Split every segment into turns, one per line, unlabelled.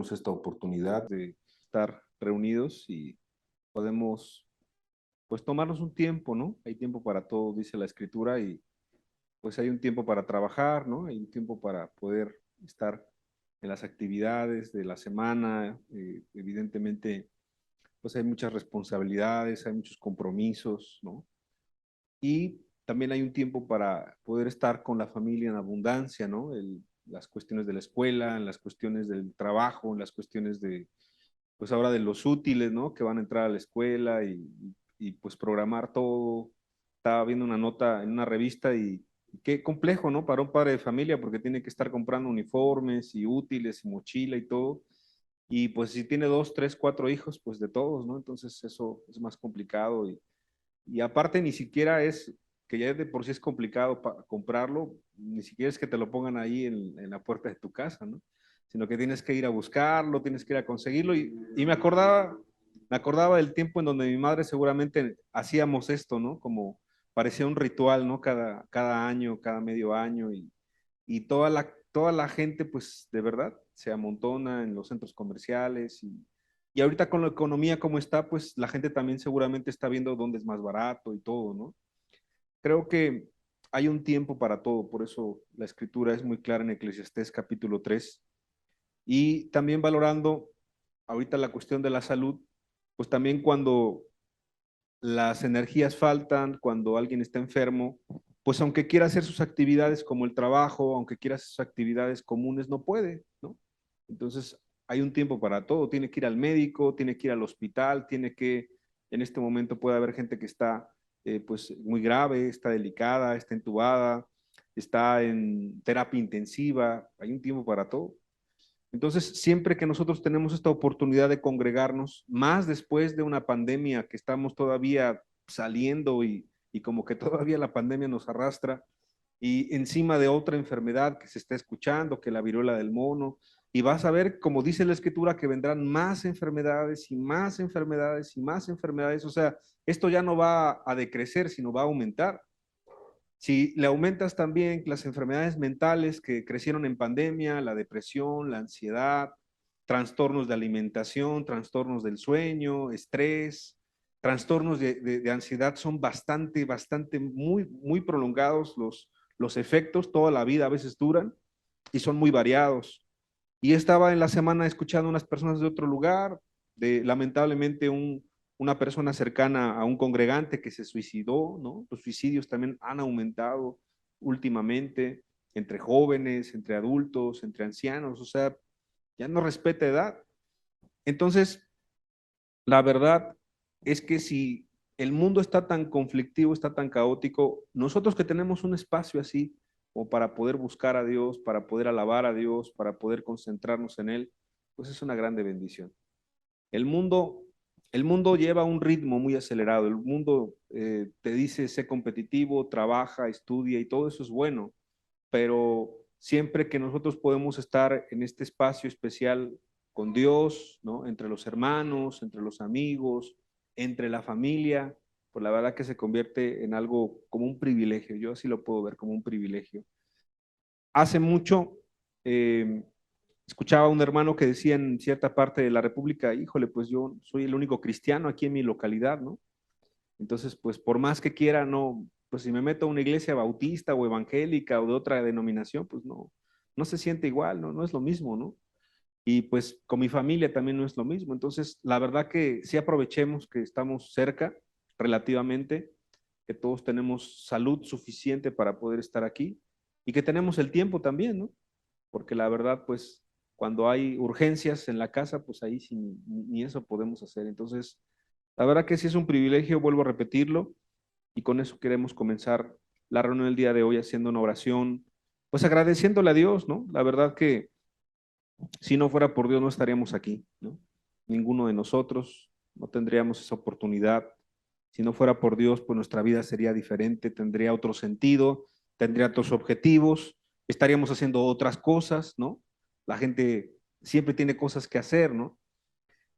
tenemos esta oportunidad de estar reunidos y podemos pues tomarnos un tiempo, ¿no? Hay tiempo para todo, dice la Escritura, y pues hay un tiempo para trabajar, ¿no? Hay un tiempo para poder estar en las actividades de la semana. Evidentemente, pues hay muchas responsabilidades, hay muchos compromisos, ¿no? Y también hay un tiempo para poder estar con la familia en abundancia, ¿no? Las cuestiones de la escuela, en las cuestiones del trabajo, en las cuestiones de, pues ahora de los útiles, ¿no? Que van a entrar a la escuela y pues programar todo. Estaba viendo una nota en una revista y qué complejo, ¿no? Para un padre de familia porque tiene que estar comprando uniformes y útiles y mochila y todo. Y pues si tiene dos, tres, cuatro hijos, pues de todos, ¿no? Entonces eso es más complicado y aparte ni siquiera es, que ya de por sí es complicado comprarlo, ni siquiera es que te lo pongan ahí en la puerta de tu casa, ¿no? Sino que tienes que ir a buscarlo, tienes que ir a conseguirlo. Y me acordaba del tiempo en donde mi madre seguramente hacíamos esto, ¿no? Como parecía un ritual, ¿no? Cada año, cada medio año, y toda la gente, pues de verdad, se amontona en los centros comerciales y ahorita con la economía como está, pues la gente también seguramente está viendo dónde es más barato y todo, ¿no? Creo que hay un tiempo para todo, por eso la escritura es muy clara en Eclesiastés capítulo 3. Y también valorando ahorita la cuestión de la salud, pues también cuando las energías faltan, cuando alguien está enfermo, pues aunque quiera hacer sus actividades como el trabajo, aunque quiera hacer sus actividades comunes, no puede, ¿no? Entonces hay un tiempo para todo, tiene que ir al médico, tiene que ir al hospital, tiene que, en este momento puede haber gente que está pues muy grave, está delicada, está entubada, está en terapia intensiva, hay un tiempo para todo. Entonces, siempre que nosotros tenemos esta oportunidad de congregarnos, más después de una pandemia que estamos todavía saliendo y como que todavía la pandemia nos arrastra, y encima de otra enfermedad que se está escuchando, que la viruela del mono, y vas a ver, como dice la escritura, que vendrán más enfermedades y más enfermedades y más enfermedades. O sea, esto ya no va a decrecer, sino va a aumentar. Si le aumentas también las enfermedades mentales que crecieron en pandemia, la depresión, la ansiedad, trastornos de alimentación, trastornos del sueño, estrés, trastornos de ansiedad, son bastante, muy prolongados los efectos, toda la vida a veces duran y son muy variados. Y estaba en la semana escuchando a unas personas de otro lugar, lamentablemente una persona cercana a un congregante que se suicidó, ¿no? Los suicidios también han aumentado últimamente entre jóvenes, entre adultos, entre ancianos, o sea, ya no respeta edad. Entonces, la verdad es que si el mundo está tan conflictivo, está tan caótico, nosotros que tenemos un espacio así, o para poder buscar a Dios, para poder alabar a Dios, para poder concentrarnos en Él, pues es una grande bendición. El mundo, el mundo lleva un ritmo muy acelerado, el mundo te dice sé competitivo, trabaja, estudia y todo eso es bueno, pero siempre que nosotros podemos estar en este espacio especial con Dios, ¿no? Entre los hermanos, entre los amigos, entre la familia, pues la verdad que se convierte en algo como un privilegio. Yo así lo puedo ver como un privilegio. Hace mucho escuchaba a un hermano que decía en cierta parte de la República, híjole, pues yo soy el único cristiano aquí en mi localidad, ¿no? Entonces, pues por más que quiera, no, pues si me meto a una iglesia bautista o evangélica o de otra denominación, pues no, no se siente igual, ¿no? No es lo mismo, ¿no? Y pues con mi familia también no es lo mismo. Entonces, la verdad que sí aprovechemos que estamos cerca relativamente, que todos tenemos salud suficiente para poder estar aquí y que tenemos el tiempo también, ¿no? Porque la verdad, pues cuando hay urgencias en la casa, pues ahí sí, ni eso podemos hacer. Entonces, la verdad que sí es un privilegio, vuelvo a repetirlo, y con eso queremos comenzar la reunión del día de hoy haciendo una oración, pues agradeciéndole a Dios, ¿no? La verdad que si no fuera por Dios no estaríamos aquí, ¿no? Ninguno de nosotros no tendríamos esa oportunidad. Si no fuera por Dios, pues nuestra vida sería diferente, tendría otro sentido, tendría otros objetivos, estaríamos haciendo otras cosas, ¿no? La gente siempre tiene cosas que hacer, ¿no?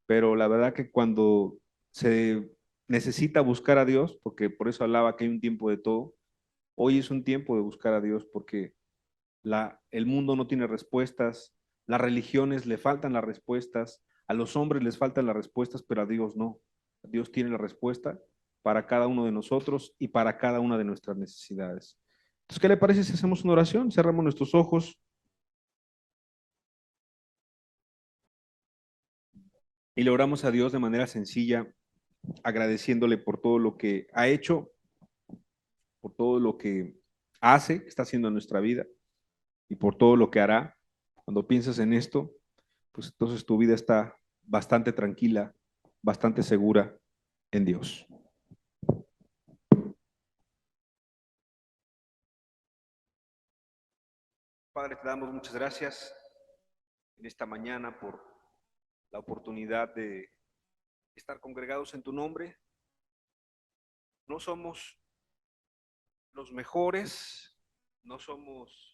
Pero la verdad que cuando se necesita buscar a Dios, porque por eso hablaba que hay un tiempo de todo, hoy es un tiempo de buscar a Dios porque el mundo no tiene respuestas, Las religiones le faltan las respuestas, a los hombres les faltan las respuestas, pero a Dios no. Dios tiene la respuesta para cada uno de nosotros y para cada una de nuestras necesidades. Entonces, ¿qué le parece si hacemos una oración? Cerramos nuestros ojos y le oramos a Dios de manera sencilla, agradeciéndole por todo lo que ha hecho, por todo lo que hace, está haciendo en nuestra vida y por todo lo que hará. Cuando piensas en esto, pues entonces tu vida está bastante tranquila, bastante segura en Dios. Padre, te damos muchas gracias en esta mañana por la oportunidad de estar congregados en tu nombre. No somos los mejores, no somos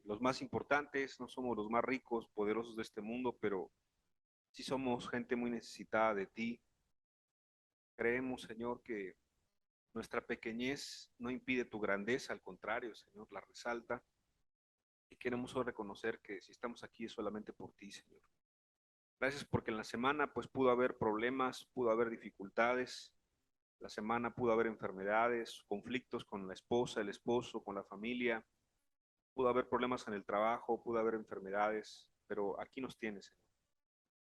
los más importantes, no somos los más ricos, poderosos de este mundo, pero sí somos gente muy necesitada de ti. Creemos, Señor, que nuestra pequeñez no impide tu grandeza, al contrario, Señor, la resalta. Y queremos hoy reconocer que si estamos aquí es solamente por ti, Señor. Gracias porque en la semana pues pudo haber problemas, pudo haber dificultades, la semana pudo haber enfermedades, conflictos con la esposa, el esposo, con la familia, pudo haber problemas en el trabajo, pudo haber enfermedades, pero aquí nos tienes, Señor.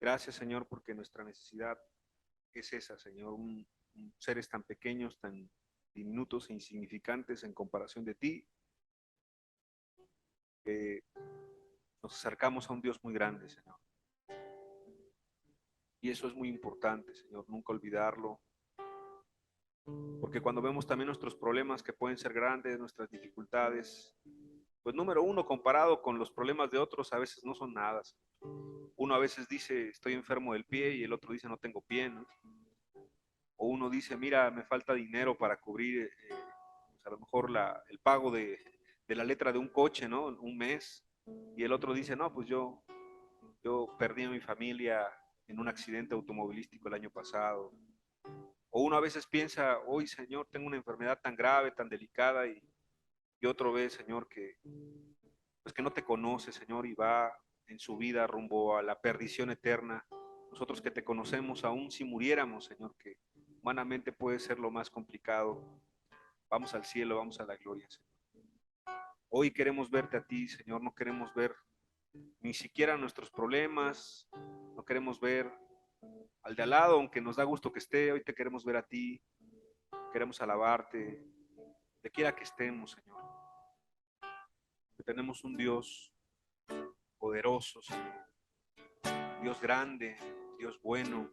Gracias, Señor, porque nuestra necesidad es esa, Señor, seres tan pequeños, tan diminutos e insignificantes en comparación de ti, que nos acercamos a un Dios muy grande, Señor. Y eso es muy importante, Señor, nunca olvidarlo. Porque cuando vemos también nuestros problemas que pueden ser grandes, nuestras dificultades, pues número uno, comparado con los problemas de otros, a veces no son nada. Uno a veces dice, estoy enfermo del pie, y el otro dice, no tengo pie, ¿no? O uno dice, mira, me falta dinero para cubrir pues a lo mejor el pago de la letra de un coche, ¿no? Un mes. Y el otro dice, no, pues yo perdí a mi familia en un accidente automovilístico el año pasado. O uno a veces piensa, hoy, Señor, tengo una enfermedad tan grave, tan delicada, y otro ve, Señor, pues que no te conoce, Señor, y va en su vida rumbo a la perdición eterna. Nosotros que te conocemos, aún si muriéramos, Señor, que humanamente puede ser lo más complicado, vamos al cielo, vamos a la gloria, Señor. Hoy queremos verte a ti, Señor, no queremos ver ni siquiera nuestros problemas, no queremos ver al de al lado, aunque nos da gusto que esté. Hoy te queremos ver a ti, queremos alabarte, de quiera que estemos, Señor. Que tenemos un Dios poderoso, Señor, Dios grande, Dios bueno,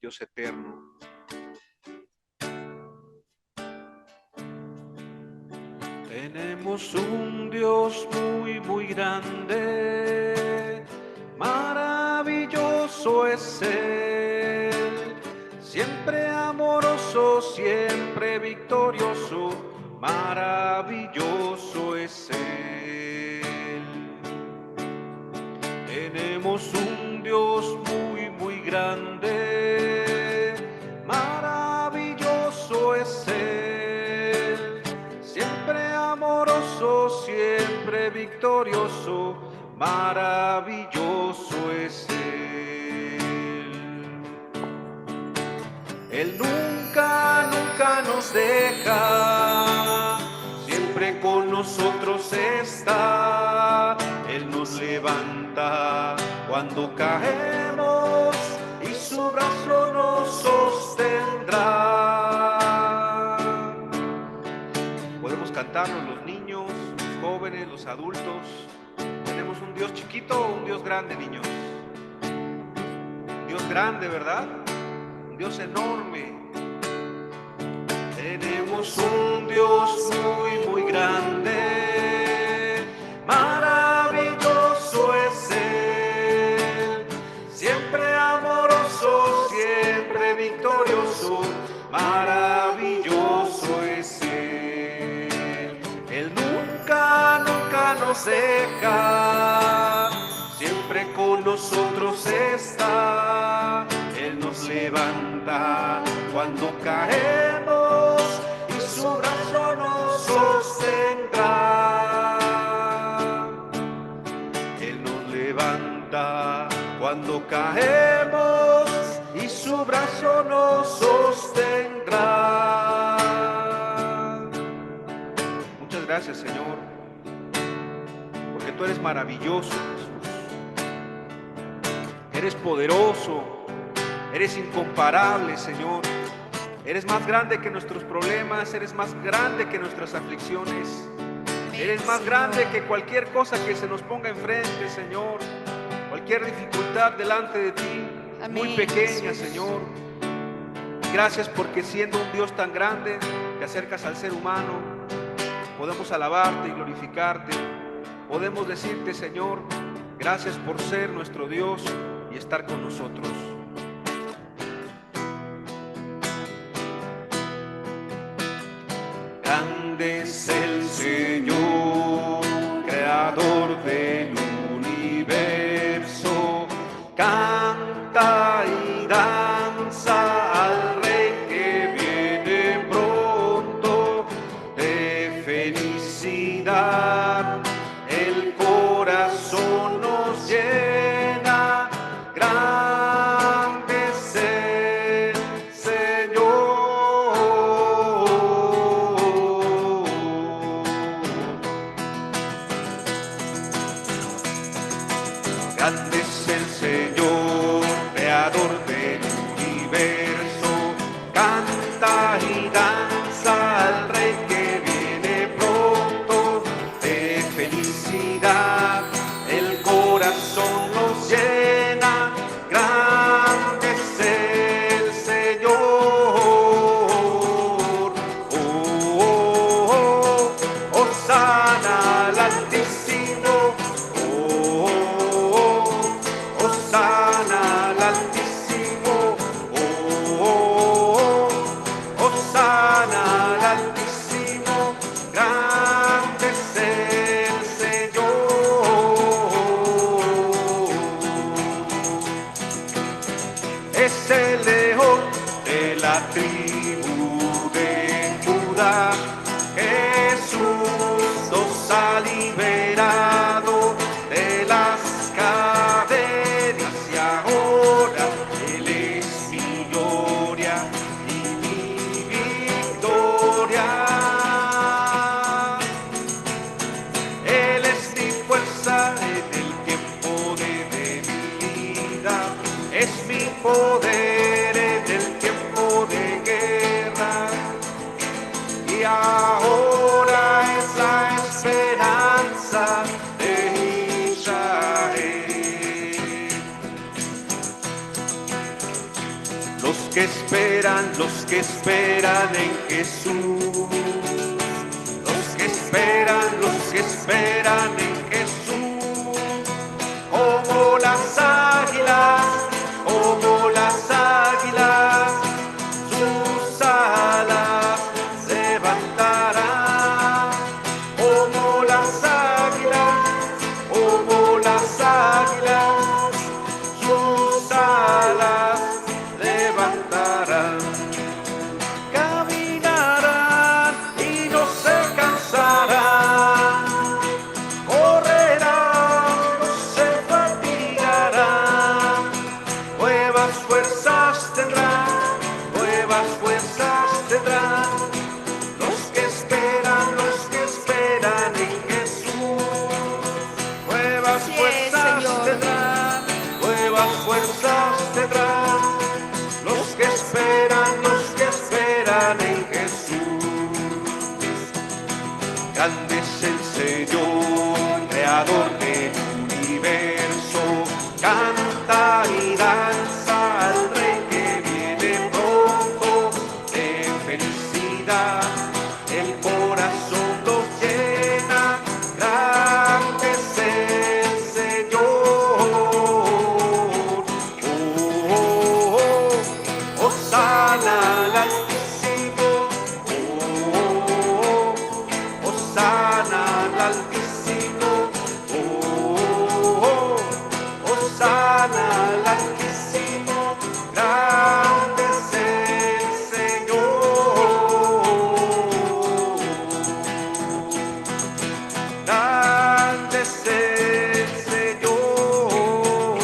Dios eterno. Tenemos un Dios muy, muy grande, maravilloso es Él, siempre amoroso, siempre victorioso, maravilloso es Él. Tenemos un Dios muy, muy grande, maravilloso es Él, siempre amoroso, siempre victorioso, maravilloso es Él. Él nunca, nunca nos deja, siempre con nosotros está. Él nos levanta cuando caemos y su brazo nos sostendrá. Podemos cantarlo los niños, los jóvenes, los adultos. Tenemos un Dios chiquito o un Dios grande, niños. Un Dios grande, ¿verdad? Un Dios enorme. Tenemos un Dios muy, muy grande, maravilloso es Él, siempre amoroso, siempre victorioso, maravilloso es Él. Él nunca, nunca nos deja, siempre con nosotros está. Él nos levanta cuando caemos y su brazo nos sostendrá. Él nos levanta
caemos y su brazo nos sostendrá. Muchas gracias, Señor, porque tú eres maravilloso, Jesús. Eres poderoso, eres incomparable, Señor. Eres más grande que nuestros problemas, eres más grande que nuestras aflicciones. Eres más grande que cualquier cosa que se nos ponga enfrente, Señor. Cualquier dificultad delante de ti, muy pequeña, Señor. Gracias porque siendo un Dios tan grande, te acercas al ser humano. Podemos alabarte y glorificarte. Podemos decirte, Señor, gracias por ser nuestro Dios y estar con nosotros. Grande es el Señor, creador del universo. Canta y danza al Rey que viene pronto. De felicidad el corazón nos llena. Grande es el Señor. Grande es el Señor, creador del universo. Canta y danza al Rey que viene pronto. De felicidad el corazón nos llena. Grande es el Señor. Oh, oh, oh, Hosana al Altísimo. Oh, Hosana al Altísimo. Oh, Hosana al Altísimo. Grande es el Señor. Es el león de la tribu de Judá. Jesús nos ha liberado de las cadenas y ahora Él es mi gloria y mi victoria. Él es mi fuerza en el tiempo de debilidad. Es mi poder en el tiempo de guerra. Y ahora es la esperanza de Israel. Los que esperan en Jesús. Los que esperan en Jesús. Como las águilas, sus alas levantarán. Como las águilas, sus alas levantarán. Caminarán y no se cansarán. Correrán, no se fatigarán. Nuevas fuerzas tendrán. Los que esperan en Jesús. Nuevas fuerzas tendrán. Los que esperan en Jesús. Grande es el Señor, creador del universo. Canta y danza al Rey que viene pronto. De felicidad el corazón lo llena. Grande es el Señor. Oh, oh, oh, Hosana al Altísimo. Oh, Hosana al Altísimo. Oh, Hosana al Altísimo. Grande es el Señor. Grande es el Señor.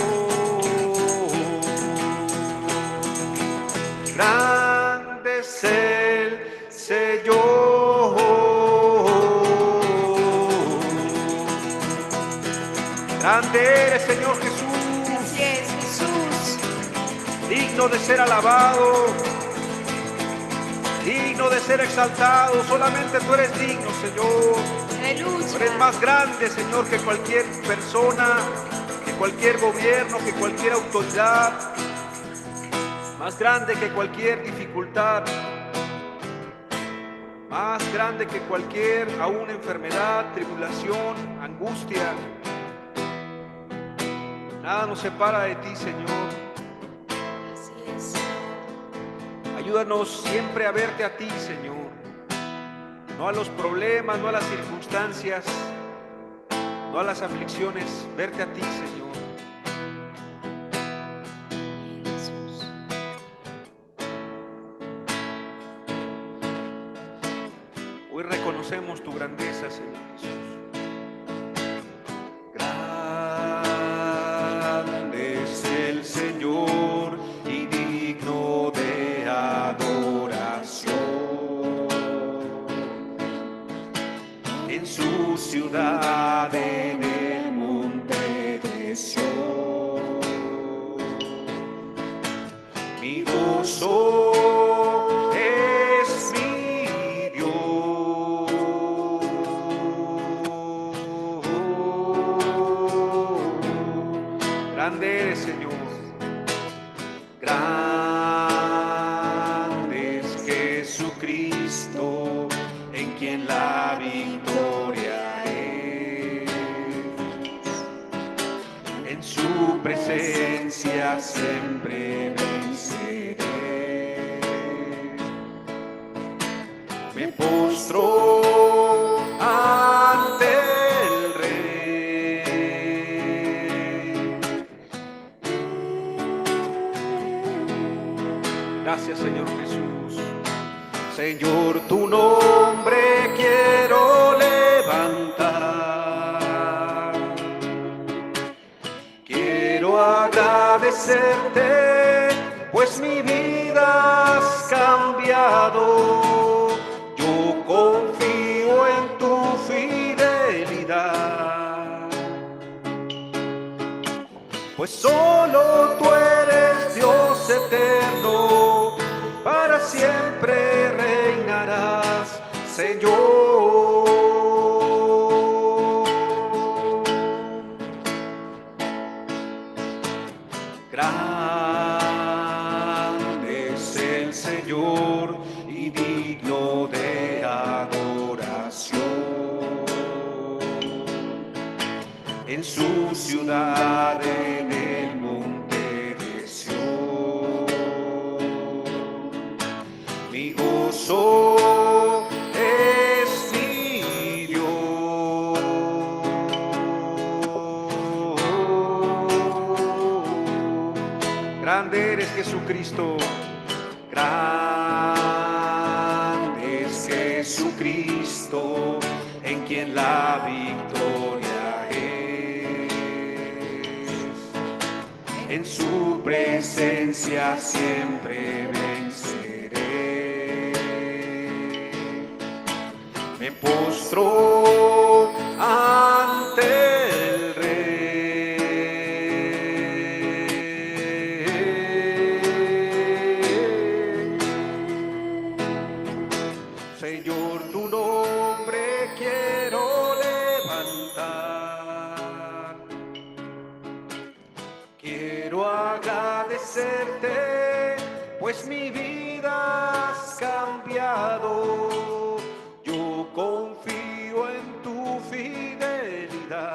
Grande eres, Señor Jesús.
Así es, Jesús.
Digno de ser alabado, digno de ser exaltado. Solamente tú eres digno, Señor.
Aleluya.
Tú eres más grande, Señor, que cualquier persona, que cualquier gobierno, que cualquier autoridad. Más grande que cualquier dificultad. Más grande que cualquier, aún enfermedad, tribulación, angustia. Nada nos separa de ti, Señor.
Así es.
Ayúdanos siempre a verte a ti, Señor. No a los problemas, no a las circunstancias, no a las aflicciones. Verte a ti, Señor.
Jesús.
Hoy reconocemos tu grandeza, Señor Jesús. Grande es el Señor y digno de adoración. En su ciudad, en el monte de Sión, mi gozo es mi Grande eres, Señor. Grande es Jesucristo, en quien la victoria es. En su presencia siempre venceré. Me postro ante el Rey. Gracias, Señor Jesús. Señor, tu nombre quiero levantar. Quiero agradecerte, pues mi vida has cambiado. Yo confío en tu fidelidad, pues solo tú eres Dios eterno, para siempre reinarás, Señor. Grande es el Señor y digno de adoración. En su ciudad, en el monte de Sión, mi gozo es mi Dios. Grande eres, Jesucristo. Grande es Jesucristo, en quien la victoria es. En su presencia siempre venceré. Me postro ante el Rey. Señor, tu nombre quiero levantar. Quiero agradecerte, pues mi vida has cambiado. Yo confío en tu fidelidad,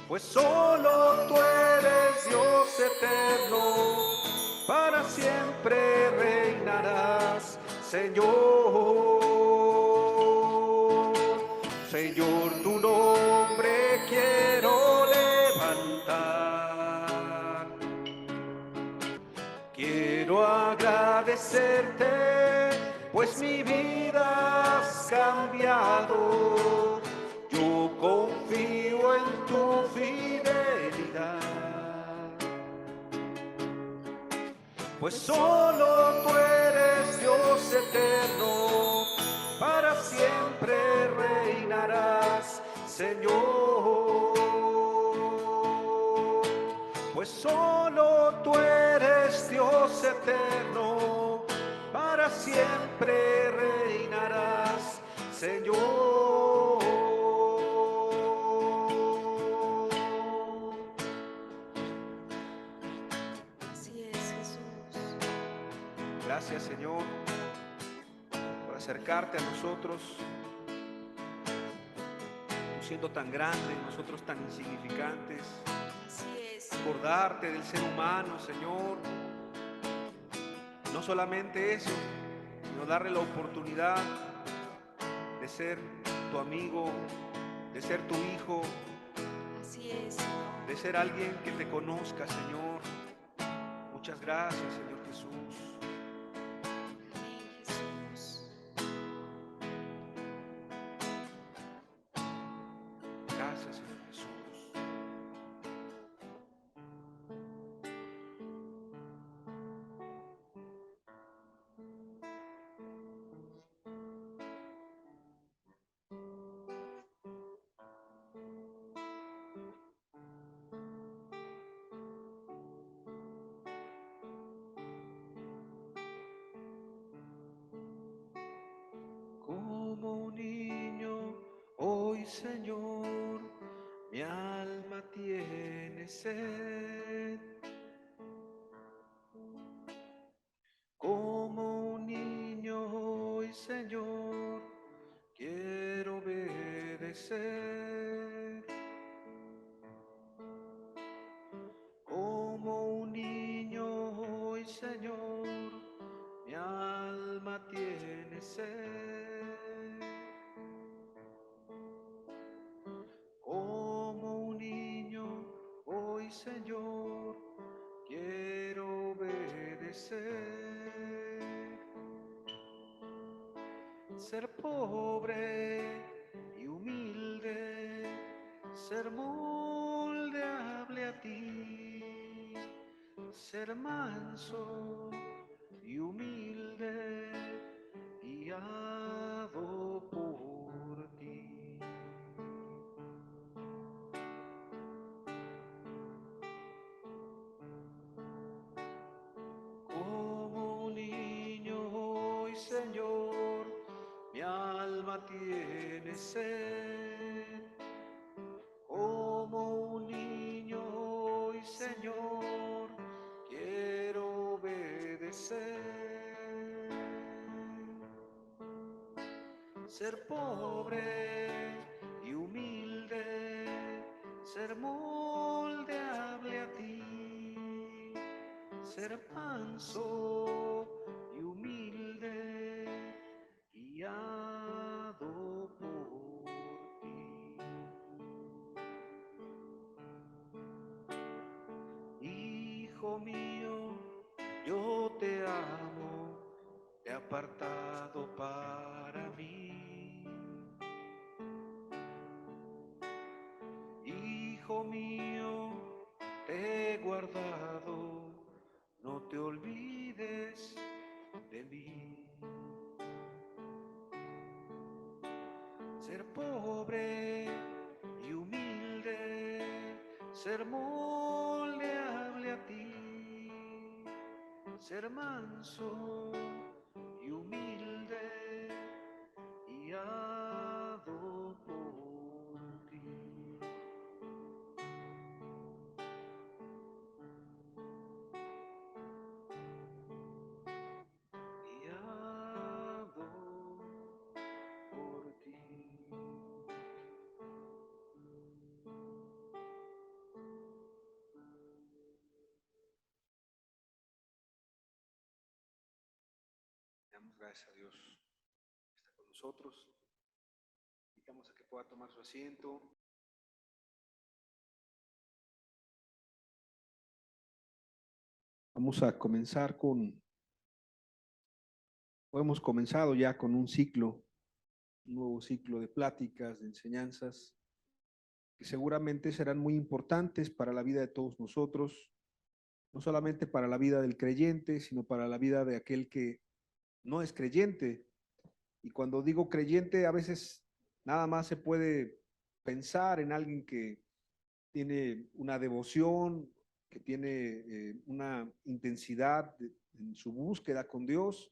pues solo tú eres Dios eterno, para siempre reinarás, Señor. Señor, tu nombre quiero levantar. Quiero agradecerte, pues mi vida has cambiado. Yo confío en tu fidelidad, pues solo tú eres Dios eterno, para siempre reinarás, Señor, pues solo tú eres Dios eterno, para siempre reinarás, Señor.
Así es, Jesús.
Gracias, Señor, por acercarte a nosotros, tú siendo tan grande, nosotros tan insignificantes.
Así es.
Acordarte del ser humano, Señor. No solamente eso, sino darle la oportunidad de ser tu amigo, de ser tu hijo,
Así es, Señor.
de ser alguien que te conozca, Señor. Muchas gracias, Señor Jesús.
Amén, Jesús.
Gracias, Señor Jesús. Como un niño, hoy, Señor, mi alma tiene sed. Como un niño, hoy, Señor, quiero obedecer. Como un niño, hoy, Señor, mi alma tiene sed. Como un niño, hoy, Señor, quiero obedecer. Ser pobre y humilde, ser moldeable a ti, ser manso y humilde, guiado por ti. Como un niño hoy, Señor, mi alma tiene sed. Como un niño hoy, Señor, quiero obedecer. Ser pobre y humilde, ser moldeable a ti, ser manso y humilde, guiado por ti. Hijo mío, yo te amo, te he apartado para mí. Hijo mío, te he guardado, no te olvides de mí. Ser pobre y humilde, ser moldeable a ti, ser manso y humilde, guiado por ti. Guiado por ti. Damos gracias a Dios que está con nosotros. Invitamos a que pueda tomar su asiento.
Vamos a comenzar hemos comenzado ya con un nuevo ciclo de pláticas, de enseñanzas, que seguramente serán muy importantes para la vida de todos nosotros, no solamente para la vida del creyente, sino para la vida de aquel que no es creyente. Y cuando digo creyente, a veces nada más se puede pensar en alguien que tiene una devoción, que tiene una intensidad en su búsqueda con Dios.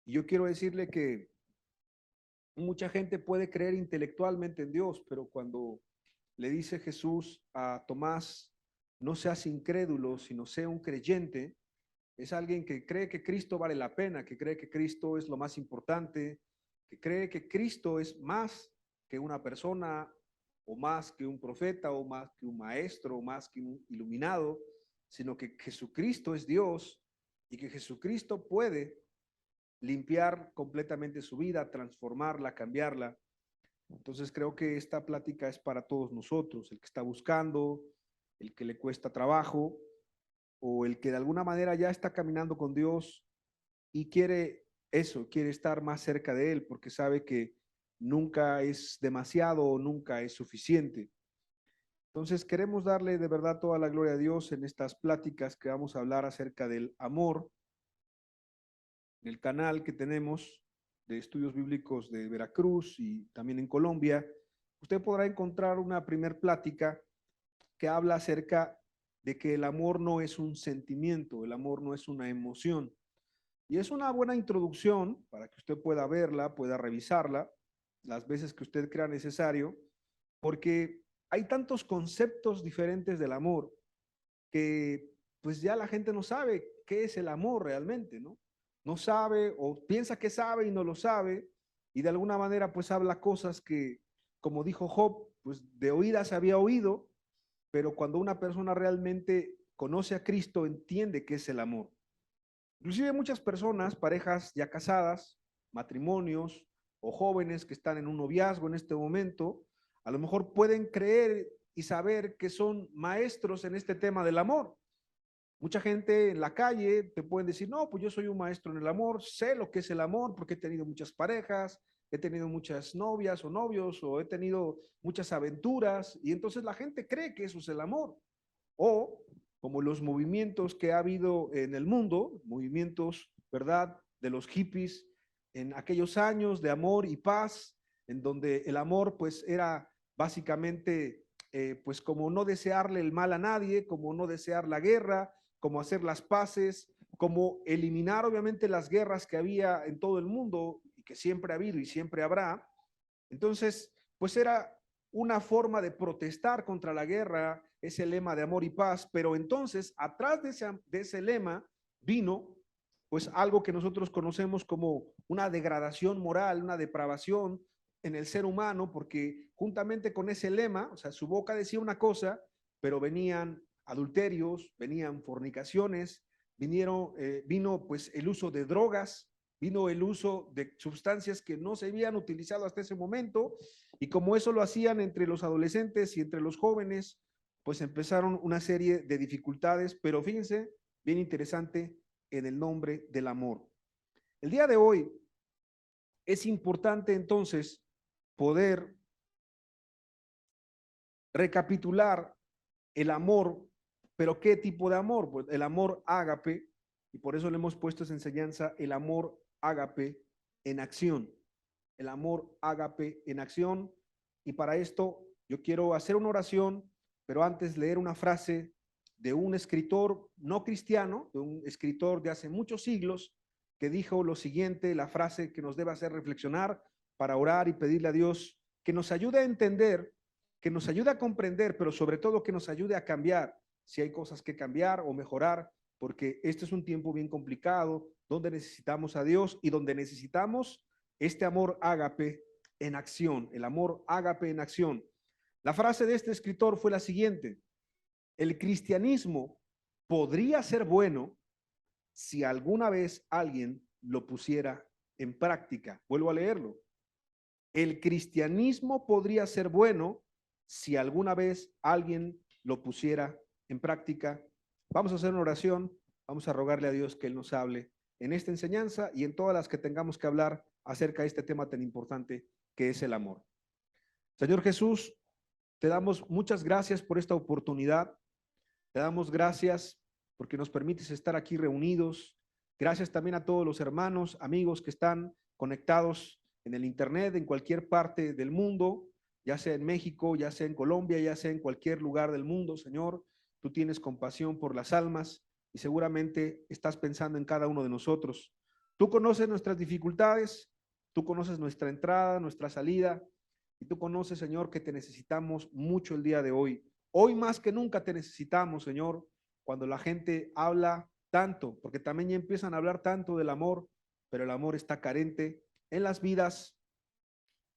Y yo quiero decirle que mucha gente puede creer intelectualmente en Dios, pero cuando le dice Jesús a Tomás, no seas incrédulo, sino sea un creyente, es alguien que cree que Cristo vale la pena, que cree que Cristo es lo más importante, que cree que Cristo es más que una persona, o más que un profeta, o más que un maestro, o más que un iluminado, sino que Jesucristo es Dios y que Jesucristo puede limpiar completamente su vida, transformarla, cambiarla. Entonces creo que esta plática es para todos nosotros, el que está buscando, el que le cuesta trabajo, o el que de alguna manera ya está caminando con Dios y quiere eso, quiere estar más cerca de Él, porque sabe que nunca es demasiado o nunca es suficiente. Entonces queremos darle de verdad toda la gloria a Dios en estas pláticas que vamos a hablar acerca del amor, en el canal que tenemos de estudios bíblicos de Veracruz y también en Colombia. Usted podrá encontrar una primer plática que habla acerca de que el amor no es un sentimiento, el amor no es una emoción. Y es una buena introducción para que usted pueda verla, pueda revisarla las veces que usted crea necesario, porque hay tantos conceptos diferentes del amor que pues ya la gente no sabe qué es el amor realmente, ¿no? No sabe o piensa que sabe y no lo sabe y de alguna manera pues habla cosas que, como dijo Job, pues de oídas había oído, pero cuando una persona realmente conoce a Cristo entiende qué es el amor. Inclusive muchas personas, parejas ya casadas, matrimonios o jóvenes que están en un noviazgo en este momento, a lo mejor pueden creer y saber que son maestros en este tema del amor. Mucha gente en la calle te pueden decir, no, pues yo soy un maestro en el amor, sé lo que es el amor porque he tenido muchas parejas, he tenido muchas novias o novios, o he tenido muchas aventuras, y entonces la gente cree que eso es el amor. O como los movimientos que ha habido en el mundo, movimientos, ¿verdad?, de los hippies en aquellos años de amor y paz, en donde el amor pues era básicamente pues como no desearle el mal a nadie, como no desear la guerra, como hacer las paces, como eliminar obviamente las guerras que había en todo el mundo y que siempre ha habido y siempre habrá. Entonces, pues era una forma de protestar contra la guerra, ese lema de amor y paz, pero entonces atrás de ese lema vino pues algo que nosotros conocemos como una degradación moral, una depravación en el ser humano, porque juntamente con ese lema, o sea, su boca decía una cosa, pero venían adulterios, venían fornicaciones, vino pues el uso de drogas, vino el uso de sustancias que no se habían utilizado hasta ese momento, y como eso lo hacían entre los adolescentes y entre los jóvenes, pues empezaron una serie de dificultades, pero fíjense, bien interesante, en el nombre del amor. El día de hoy es importante entonces poder recapitular el amor, pero ¿qué tipo de amor? Pues el amor ágape, y por eso le hemos puesto esa enseñanza, el amor ágape en acción, el amor ágape en acción, y para esto yo quiero hacer una oración, pero antes leer una frase de un escritor no cristiano, de un escritor de hace muchos siglos, que dijo lo siguiente, la frase que nos debe hacer reflexionar para orar y pedirle a Dios que nos ayude a entender, que nos ayude a comprender, pero sobre todo que nos ayude a cambiar si hay cosas que cambiar o mejorar, porque este es un tiempo bien complicado, donde necesitamos a Dios y donde necesitamos este amor ágape en acción, el amor ágape en acción. La frase de este escritor fue la siguiente: el cristianismo podría ser bueno si alguna vez alguien lo pusiera en práctica. Vuelvo a leerlo. El cristianismo podría ser bueno si alguna vez alguien lo pusiera en práctica. Vamos a hacer una oración, vamos a rogarle a Dios que Él nos hable en esta enseñanza y en todas las que tengamos que hablar acerca de este tema tan importante que es el amor. Señor Jesús, te damos muchas gracias por esta oportunidad, te damos gracias porque nos permites estar aquí reunidos. Gracias también a todos los hermanos, amigos que están conectados en el internet, en cualquier parte del mundo, ya sea en México, ya sea en Colombia, ya sea en cualquier lugar del mundo, Señor. Tú tienes compasión por las almas y seguramente estás pensando en cada uno de nosotros. Tú conoces nuestras dificultades, tú conoces nuestra entrada, nuestra salida, y tú conoces, Señor, que te necesitamos mucho el día de hoy. Hoy más que nunca te necesitamos, Señor, cuando la gente habla tanto, porque también ya empiezan a hablar tanto del amor, pero el amor está carente en las vidas,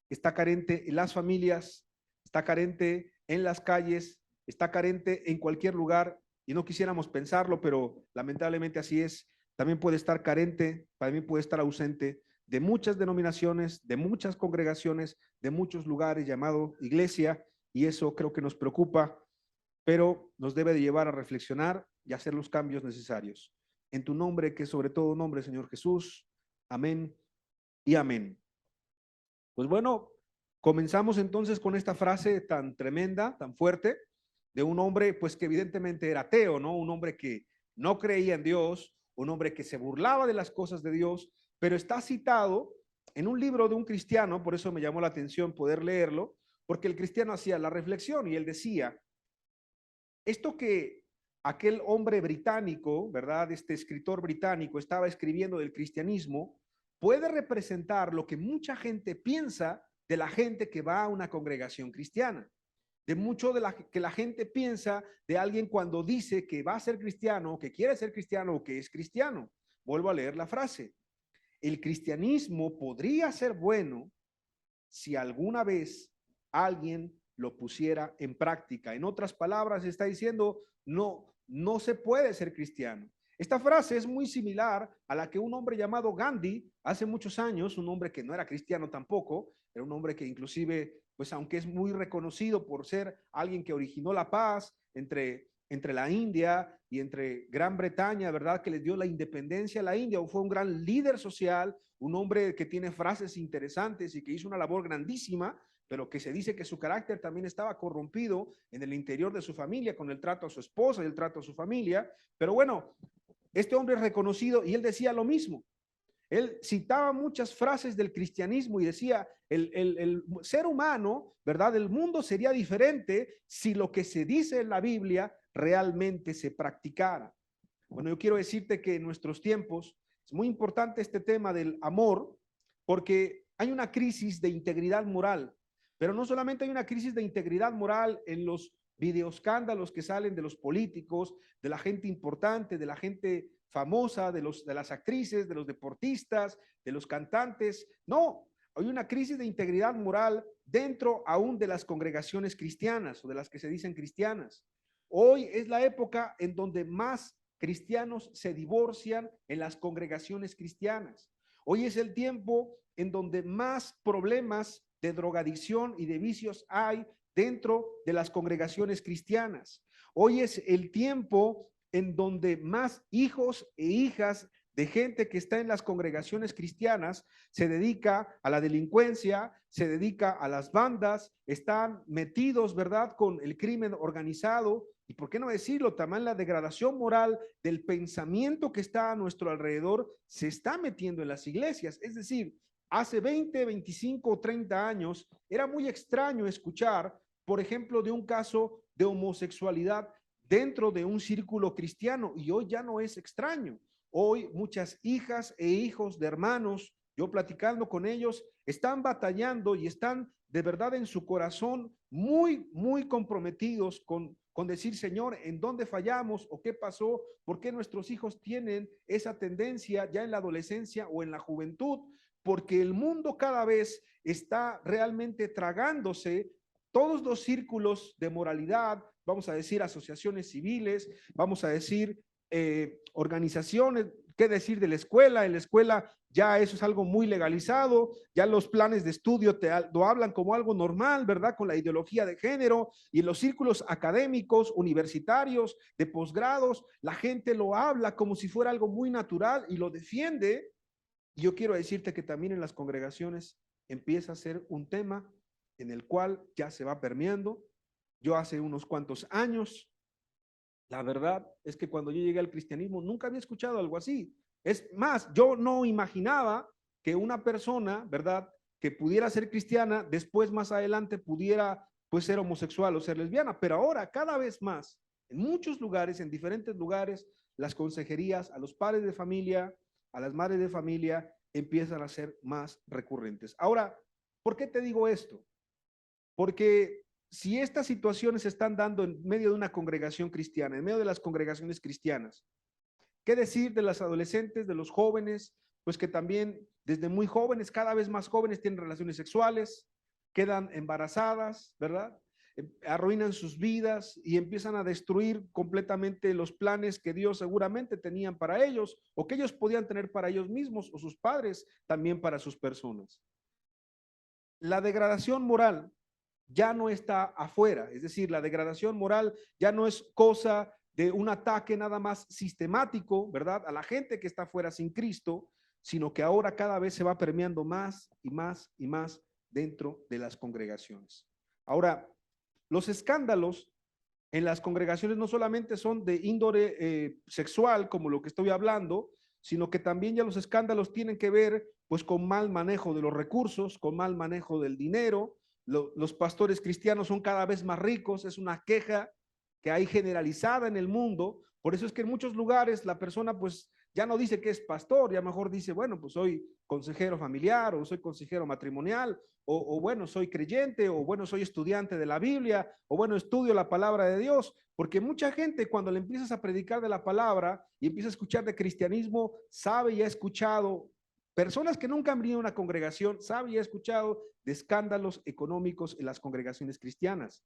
está carente en las familias, está carente en las calles, está carente en cualquier lugar y no quisiéramos pensarlo, pero lamentablemente así es. También puede estar carente, también puede estar ausente de muchas denominaciones, de muchas congregaciones, de muchos lugares llamado iglesia, y eso creo que nos preocupa, pero nos debe de llevar a reflexionar y hacer los cambios necesarios. En tu nombre, que sobre todo nombre, Señor Jesús. Amén y amén. Pues bueno, comenzamos entonces con esta frase tan tremenda, tan fuerte, de un hombre pues que evidentemente era ateo, ¿no? Un hombre que no creía en Dios, un hombre que se burlaba de las cosas de Dios, pero está citado en un libro de un cristiano, por eso me llamó la atención poder leerlo, porque el cristiano hacía la reflexión y él decía, esto que aquel hombre británico, ¿verdad? Este escritor británico estaba escribiendo del cristianismo, puede representar lo que mucha gente piensa de la gente que va a una congregación cristiana. De mucho de que la gente piensa de alguien cuando dice que va a ser cristiano, que quiere ser cristiano o que es cristiano. Vuelvo a leer la frase. El cristianismo podría ser bueno si alguna vez alguien lo pusiera en práctica. En otras palabras, está diciendo, no se puede ser cristiano. Esta frase es muy similar a la que un hombre llamado Gandhi, hace muchos años, un hombre que no era cristiano tampoco, era un hombre que inclusive, pues aunque es muy reconocido por ser alguien que originó la paz entre la India y entre Gran Bretaña, ¿verdad? Que le dio la independencia a la India, fue un gran líder social, un hombre que tiene frases interesantes y que hizo una labor grandísima, pero que se dice que su carácter también estaba corrompido en el interior de su familia, con el trato a su esposa y el trato a su familia. Pero bueno, este hombre es reconocido y él decía lo mismo. Él citaba muchas frases del cristianismo y decía, el ser humano, ¿verdad? El mundo sería diferente si lo que se dice en la Biblia realmente se practicara. Bueno, yo quiero decirte que en nuestros tiempos es muy importante este tema del amor porque hay una crisis de integridad moral, pero no solamente hay una crisis de integridad moral en los videoescándalos que salen de los políticos, de la gente importante, de la gente famosa, de las actrices, de los deportistas, de los cantantes. No, hay una crisis de integridad moral dentro aún de las congregaciones cristianas o de las que se dicen cristianas. Hoy es la época en donde más cristianos se divorcian en las congregaciones cristianas. Hoy es el tiempo en donde más problemas de drogadicción y de vicios hay dentro de las congregaciones cristianas. Hoy es el tiempo en donde más hijos e hijas de gente que está en las congregaciones cristianas se dedica a la delincuencia, se dedica a las bandas, están metidos, ¿verdad?, con el crimen organizado. Y por qué no decirlo, también la degradación moral del pensamiento que está a nuestro alrededor se está metiendo en las iglesias. Es decir, hace 20, 25 o 30 años era muy extraño escuchar, por ejemplo, de un caso de homosexualidad dentro de un círculo cristiano, y hoy ya no es extraño. Hoy muchas hijas e hijos de hermanos, yo platicando con ellos, están batallando y están de verdad en su corazón muy comprometidos con decir, Señor, ¿en dónde fallamos o qué pasó? ¿Por qué nuestros hijos tienen esa tendencia ya en la adolescencia o en la juventud? Porque el mundo cada vez está realmente tragándose todos los círculos de moralidad, vamos a decir asociaciones civiles, vamos a decir organizaciones, qué decir de la escuela. En la escuela ya eso es algo muy legalizado, ya los planes de estudio lo hablan como algo normal, ¿verdad? Con la ideología de género, y en los círculos académicos, universitarios, de posgrados, la gente lo habla como si fuera algo muy natural y lo defiende. Y yo quiero decirte que también en las congregaciones empieza a ser un tema en el cual ya se va permeando. Yo hace unos cuantos años, la verdad es que cuando yo llegué al cristianismo nunca había escuchado algo así. Es más, yo no imaginaba que una persona, ¿verdad?, que pudiera ser cristiana, después más adelante pudiera pues ser homosexual o ser lesbiana, pero ahora cada vez más, en muchos lugares, en diferentes lugares, las consejerías a los padres de familia, a las madres de familia, empiezan a ser más recurrentes. Ahora, ¿por qué te digo esto? Porque si estas situaciones se están dando en medio de una congregación cristiana, en medio de las congregaciones cristianas, ¿qué decir de las adolescentes, de los jóvenes? Pues que también desde muy jóvenes, cada vez más jóvenes tienen relaciones sexuales, quedan embarazadas, ¿verdad? Arruinan sus vidas y empiezan a destruir completamente los planes que Dios seguramente tenían para ellos o que ellos podían tener para ellos mismos o sus padres también para sus personas. La degradación moral ya no está afuera, es decir, la degradación moral ya no es cosa de un ataque nada más sistemático, ¿verdad? A la gente que está afuera sin Cristo, sino que ahora cada vez se va permeando más y más y más dentro de las congregaciones. Ahora, los escándalos en las congregaciones no solamente son de índole sexual, como lo que estoy hablando, sino que también ya los escándalos tienen que ver pues con mal manejo de los recursos, con mal manejo del dinero. Los pastores cristianos son cada vez más ricos, es una queja que hay generalizada en el mundo. Por eso es que en muchos lugares la persona pues ya no dice que es pastor, ya mejor dice, bueno, pues soy consejero familiar o soy consejero matrimonial o bueno, soy creyente o bueno, soy estudiante de la Biblia o bueno, estudio la palabra de Dios, porque mucha gente cuando le empiezas a predicar de la palabra y empieza a escuchar de cristianismo, sabe y ha escuchado, personas que nunca han venido a una congregación, sabe y ha escuchado de escándalos económicos en las congregaciones cristianas.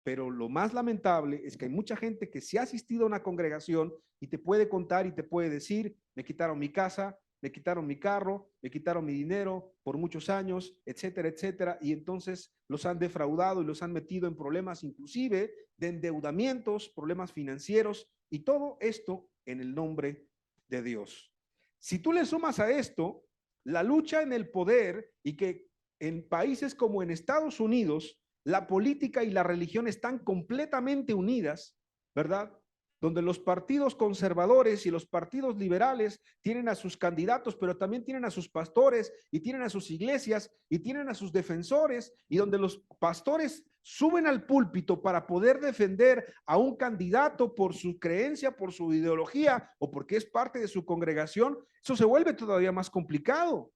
Pero lo más lamentable es que hay mucha gente que sí ha asistido a una congregación y te puede contar y te puede decir, me quitaron mi casa, me quitaron mi carro, me quitaron mi dinero por muchos años, etcétera, etcétera, y entonces los han defraudado y los han metido en problemas inclusive de endeudamientos, problemas financieros y todo esto en el nombre de Dios. Si tú le sumas a esto la lucha en el poder y que en países como en Estados Unidos la política y la religión están completamente unidas, ¿verdad? Donde los partidos conservadores y los partidos liberales tienen a sus candidatos, pero también tienen a sus pastores y tienen a sus iglesias y tienen a sus defensores, y donde los pastores suben al púlpito para poder defender a un candidato por su creencia, por su ideología o porque es parte de su congregación, eso se vuelve todavía más complicado.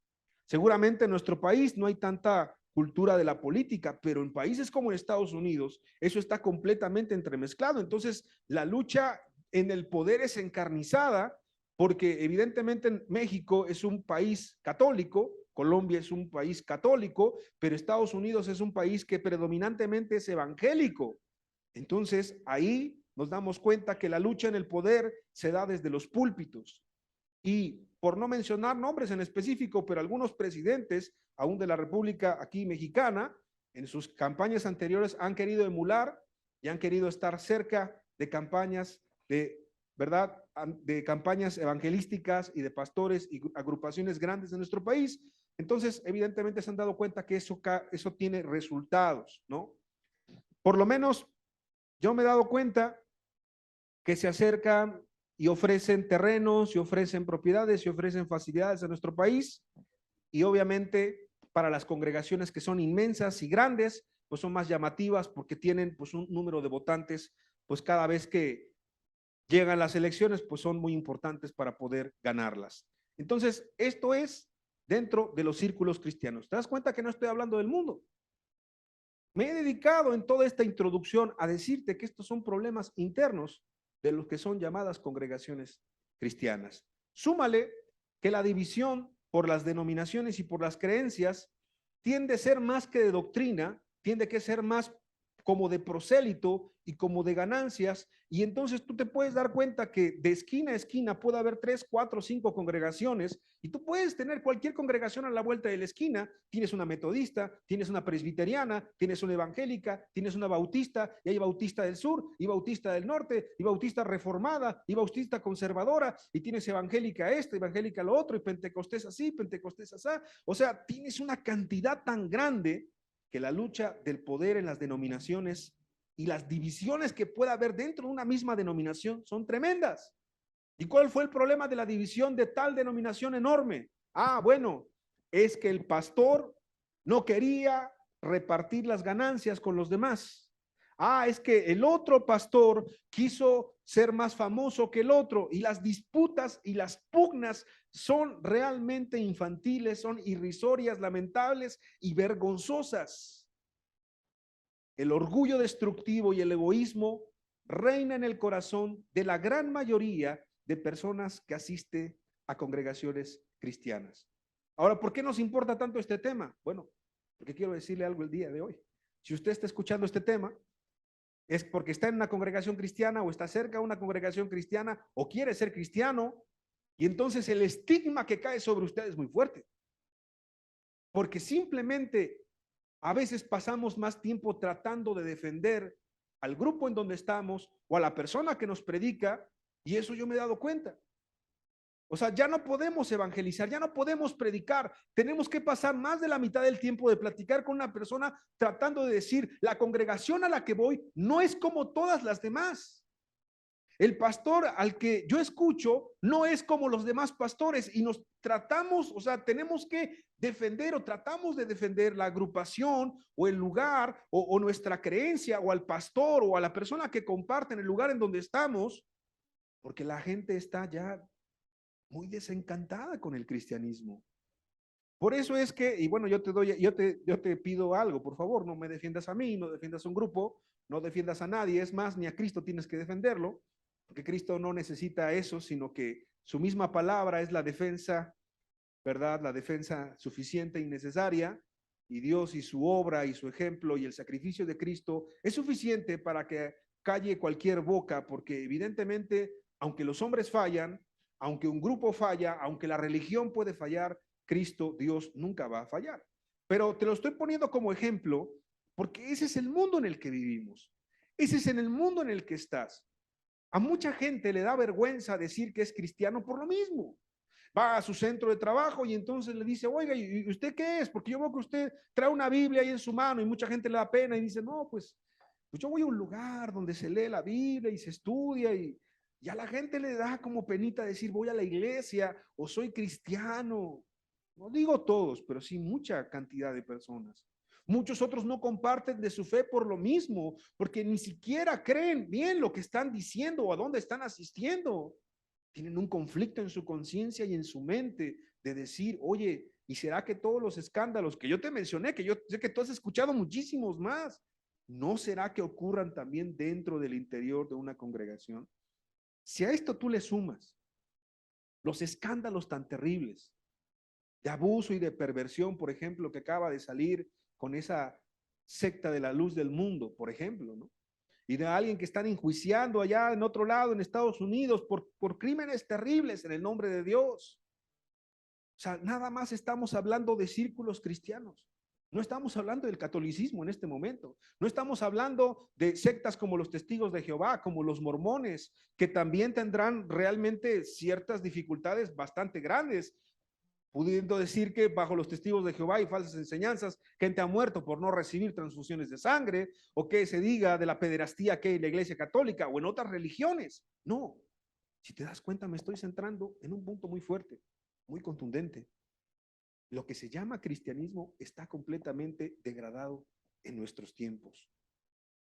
Seguramente en nuestro país no hay tanta cultura de la política, pero en países como Estados Unidos eso está completamente entremezclado. Entonces la lucha en el poder es encarnizada porque evidentemente México es un país católico, Colombia es un país católico, pero Estados Unidos es un país que predominantemente es evangélico. Entonces ahí nos damos cuenta que la lucha en el poder se da desde los púlpitos. Y por no mencionar nombres en específico, pero algunos presidentes, aún de la República aquí mexicana, en sus campañas anteriores han querido emular y han querido estar cerca de campañas de, ¿verdad?, de campañas evangelísticas y de pastores y agrupaciones grandes de nuestro país. Entonces, evidentemente se han dado cuenta que eso tiene resultados, ¿no? Por lo menos yo me he dado cuenta que se acercan y ofrecen terrenos, y ofrecen propiedades, y ofrecen facilidades a nuestro país, y obviamente para las congregaciones que son inmensas y grandes, pues son más llamativas porque tienen pues un número de votantes, pues cada vez que llegan las elecciones, pues son muy importantes para poder ganarlas. Entonces, esto es dentro de los círculos cristianos. ¿Te das cuenta que no estoy hablando del mundo? Me he dedicado en toda esta introducción a decirte que estos son problemas internos de los que son llamadas congregaciones cristianas. Súmale que la división por las denominaciones y por las creencias tiende a ser más que de doctrina, tiende a ser más como de prosélito y como de ganancias, y entonces tú te puedes dar cuenta que de esquina a esquina puede haber 3, 4, 5 congregaciones, y tú puedes tener cualquier congregación a la vuelta de la esquina. Tienes una metodista, tienes una presbiteriana, tienes una evangélica, tienes una bautista, y hay bautista del sur, y bautista del norte, y bautista reformada, y bautista conservadora, y tienes evangélica esta, evangélica lo otro, y pentecostés así, pentecostés así. O sea, tienes una cantidad tan grande que la lucha del poder en las denominaciones y las divisiones que pueda haber dentro de una misma denominación son tremendas. ¿Y cuál fue el problema de la división de tal denominación enorme? Ah, bueno, es que el pastor no quería repartir las ganancias con los demás. Es que el otro pastor quiso ser más famoso que el otro, y las disputas y las pugnas son realmente infantiles, son irrisorias, lamentables y vergonzosas. El orgullo destructivo y el egoísmo reina en el corazón de la gran mayoría de personas que asiste a congregaciones cristianas. Ahora, ¿por qué nos importa tanto este tema? Bueno, porque quiero decirle algo el día de hoy. Si usted está escuchando este tema, es porque está en una congregación cristiana o está cerca de una congregación cristiana o quiere ser cristiano, y entonces el estigma que cae sobre usted es muy fuerte. Porque simplemente a veces pasamos más tiempo tratando de defender al grupo en donde estamos o a la persona que nos predica, y eso yo me he dado cuenta. O sea, ya no podemos evangelizar, ya no podemos predicar. Tenemos que pasar más de la mitad del tiempo de platicar con una persona tratando de decir, la congregación a la que voy no es como todas las demás. El pastor al que yo escucho no es como los demás pastores, y nos tratamos, o sea, tenemos que defender o tratamos de defender la agrupación o el lugar o nuestra creencia o al pastor o a la persona que comparte en el lugar en donde estamos, porque la gente está ya muy desencantada con el cristianismo. Por eso es que, y bueno, yo te pido algo, por favor, no me defiendas a mí, no defiendas a un grupo, no defiendas a nadie, es más, ni a Cristo tienes que defenderlo, porque Cristo no necesita eso, sino que su misma palabra es la defensa, ¿verdad? La defensa suficiente y necesaria, y Dios y su obra y su ejemplo y el sacrificio de Cristo es suficiente para que calle cualquier boca, porque evidentemente, aunque los hombres fallan, aunque un grupo falla, aunque la religión puede fallar, Cristo, Dios, nunca va a fallar. Pero te lo estoy poniendo como ejemplo porque ese es el mundo en el que vivimos. Ese es en el mundo en el que estás. A mucha gente le da vergüenza decir que es cristiano por lo mismo. Va a su centro de trabajo y entonces le dice, oiga, ¿y usted qué es? Porque yo veo que usted trae una Biblia ahí en su mano, y mucha gente le da pena y dice, no, pues yo voy a un lugar donde se lee la Biblia y se estudia, y a la gente le da como penita decir voy a la iglesia o soy cristiano. No digo todos, pero sí mucha cantidad de personas. Muchos otros no comparten de su fe por lo mismo, porque ni siquiera creen bien lo que están diciendo o a dónde están asistiendo. Tienen un conflicto en su conciencia y en su mente de decir, oye, ¿y será que todos los escándalos que yo te mencioné, que yo sé que tú has escuchado muchísimos más, no será que ocurran también dentro del interior de una congregación? Si a esto tú le sumas los escándalos tan terribles de abuso y de perversión, por ejemplo, que acaba de salir con esa secta de la luz del mundo, por ejemplo, ¿no? Y de alguien que están enjuiciando allá en otro lado, en Estados Unidos, por crímenes terribles en el nombre de Dios. O sea, nada más estamos hablando de círculos cristianos. No estamos hablando del catolicismo en este momento. No estamos hablando de sectas como los Testigos de Jehová, como los mormones, que también tendrán realmente ciertas dificultades bastante grandes, pudiendo decir que bajo los Testigos de Jehová hay falsas enseñanzas, gente ha muerto por no recibir transfusiones de sangre, o que se diga de la pederastía que hay en la Iglesia Católica o en otras religiones. No, si te das cuenta, me estoy centrando en un punto muy fuerte, muy contundente. Lo que se llama cristianismo está completamente degradado en nuestros tiempos.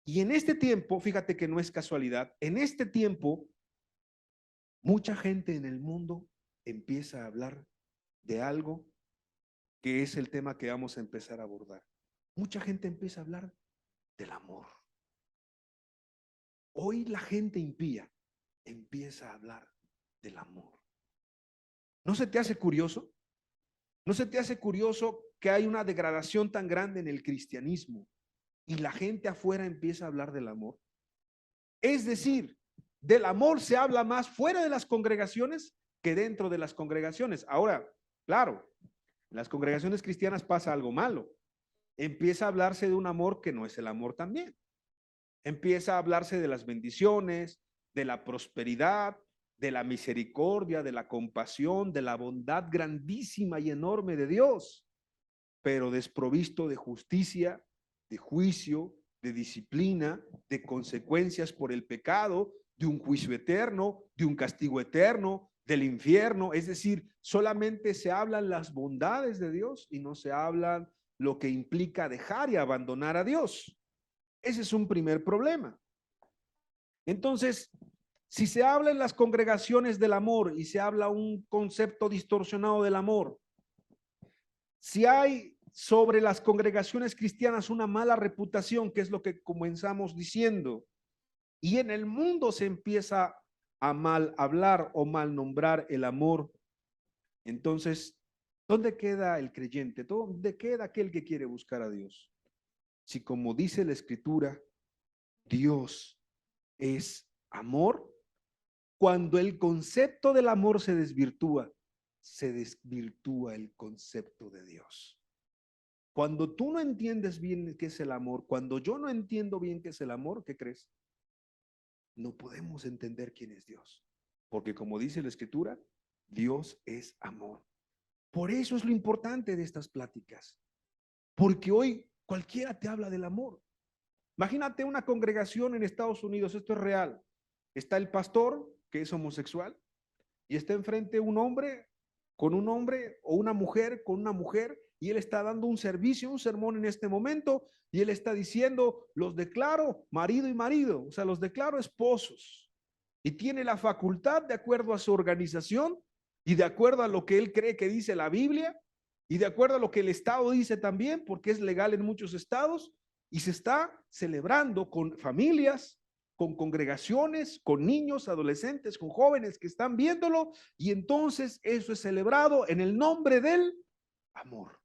Y en este tiempo, fíjate que no es casualidad, en este tiempo, mucha gente en el mundo empieza a hablar de algo que es el tema que vamos a empezar a abordar. Mucha gente empieza a hablar del amor. Hoy la gente impía empieza a hablar del amor. ¿No se te hace curioso? ¿No se te hace curioso que hay una degradación tan grande en el cristianismo y la gente afuera empieza a hablar del amor? Es decir, del amor se habla más fuera de las congregaciones que dentro de las congregaciones. Ahora, claro, en las congregaciones cristianas pasa algo malo. Empieza a hablarse de un amor que no es el amor también. Empieza a hablarse de las bendiciones, de la prosperidad, de la misericordia, de la compasión, de la bondad grandísima y enorme de Dios, pero desprovisto de justicia, de juicio, de disciplina, de consecuencias por el pecado, de un juicio eterno, de un castigo eterno, del infierno. Es decir, solamente se hablan las bondades de Dios y no se hablan lo que implica dejar y abandonar a Dios. Ese es un primer problema. Entonces, si se habla en las congregaciones del amor y se habla un concepto distorsionado del amor, si hay sobre las congregaciones cristianas una mala reputación, que es lo que comenzamos diciendo, y en el mundo se empieza a mal hablar o mal nombrar el amor, entonces, ¿dónde queda el creyente? ¿Dónde queda aquel que quiere buscar a Dios? Si, como dice la Escritura, Dios es amor, cuando el concepto del amor se desvirtúa el concepto de Dios. Cuando tú no entiendes bien qué es el amor, cuando yo no entiendo bien qué es el amor, ¿qué crees? No podemos entender quién es Dios. Porque como dice la Escritura, Dios es amor. Por eso es lo importante de estas pláticas. Porque hoy cualquiera te habla del amor. Imagínate una congregación en Estados Unidos, esto es real. Está el pastor, que es homosexual, y está enfrente un hombre con un hombre o una mujer con una mujer, y él está dando un servicio, un sermón en este momento, y él está diciendo, los declaro marido y marido, o sea, los declaro esposos, y tiene la facultad de acuerdo a su organización y de acuerdo a lo que él cree que dice la Biblia y de acuerdo a lo que el Estado dice también, porque es legal en muchos estados, y se está celebrando con familias, con congregaciones, con niños, adolescentes, con jóvenes que están viéndolo, y entonces eso es celebrado en el nombre del amor.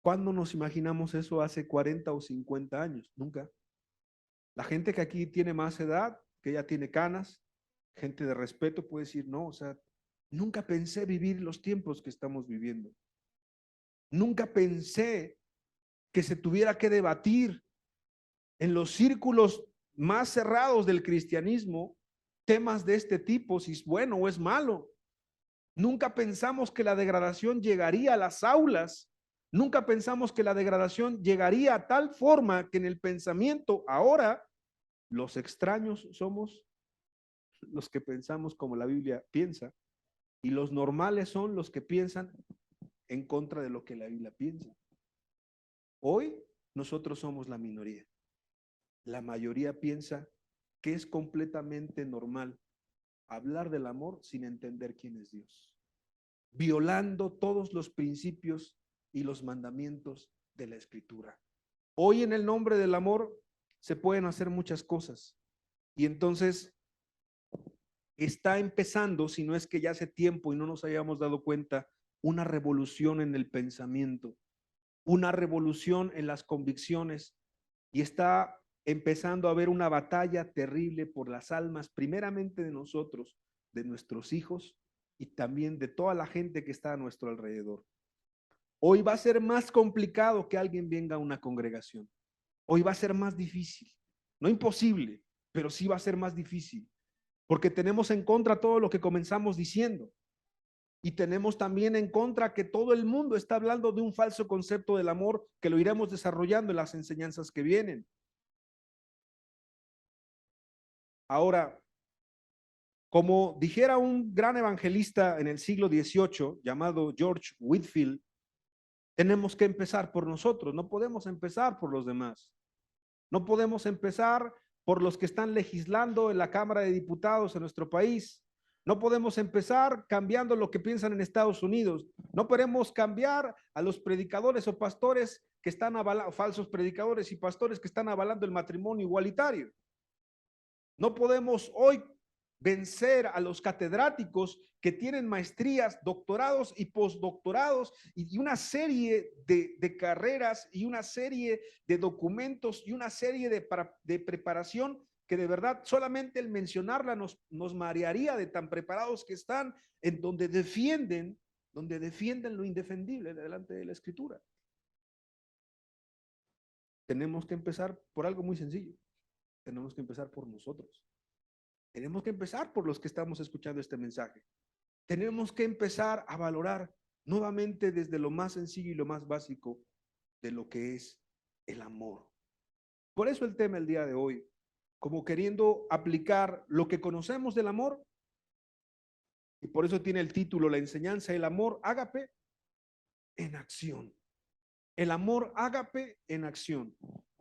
¿Cuándo nos imaginamos eso hace 40 o 50 años? Nunca. La gente que aquí tiene más edad, que ya tiene canas, gente de respeto puede decir, no, o sea, nunca pensé vivir los tiempos que estamos viviendo. Nunca pensé que se tuviera que debatir en los círculos más cerrados del cristianismo temas de este tipo, si es bueno o es malo. Nunca pensamos que la degradación llegaría a las aulas. Nunca pensamos que la degradación llegaría a tal forma que en el pensamiento ahora los extraños somos los que pensamos como la Biblia piensa y los normales son los que piensan en contra de lo que la Biblia piensa. Hoy nosotros somos la minoría. La mayoría piensa que es completamente normal hablar del amor sin entender quién es Dios, violando todos los principios y los mandamientos de la Escritura. Hoy en el nombre del amor se pueden hacer muchas cosas y entonces está empezando, si no es que ya hace tiempo y no nos hayamos dado cuenta, una revolución en el pensamiento, una revolución en las convicciones y está empezando a haber una batalla terrible por las almas, primeramente de nosotros, de nuestros hijos y también de toda la gente que está a nuestro alrededor. Hoy va a ser más complicado que alguien venga a una congregación. Hoy va a ser más difícil, no imposible, pero sí va a ser más difícil, porque tenemos en contra todo lo que comenzamos diciendo. Y tenemos también en contra que todo el mundo está hablando de un falso concepto del amor que lo iremos desarrollando en las enseñanzas que vienen. Ahora, como dijera un gran evangelista en el siglo XVIII llamado George Whitefield, tenemos que empezar por nosotros, no podemos empezar por los demás. No podemos empezar por los que están legislando en la Cámara de Diputados en nuestro país. No podemos empezar cambiando lo que piensan en Estados Unidos. No podemos cambiar a los predicadores o pastores que están avalando, falsos predicadores y pastores que están avalando el matrimonio igualitario. No podemos hoy vencer a los catedráticos que tienen maestrías, doctorados y postdoctorados y una serie de carreras y una serie de documentos y una serie de preparación que de verdad solamente el mencionarla nos marearía de tan preparados que están en donde defienden lo indefendible delante de la Escritura. Tenemos que empezar por algo muy sencillo. Tenemos que empezar por nosotros. Tenemos que empezar por los que estamos escuchando este mensaje. Tenemos que empezar a valorar nuevamente desde lo más sencillo y lo más básico de lo que es el amor. Por eso el tema el día de hoy, como queriendo aplicar lo que conocemos del amor Y por eso tiene el título, la enseñanza del amor ágape en acción. El amor ágape en acción.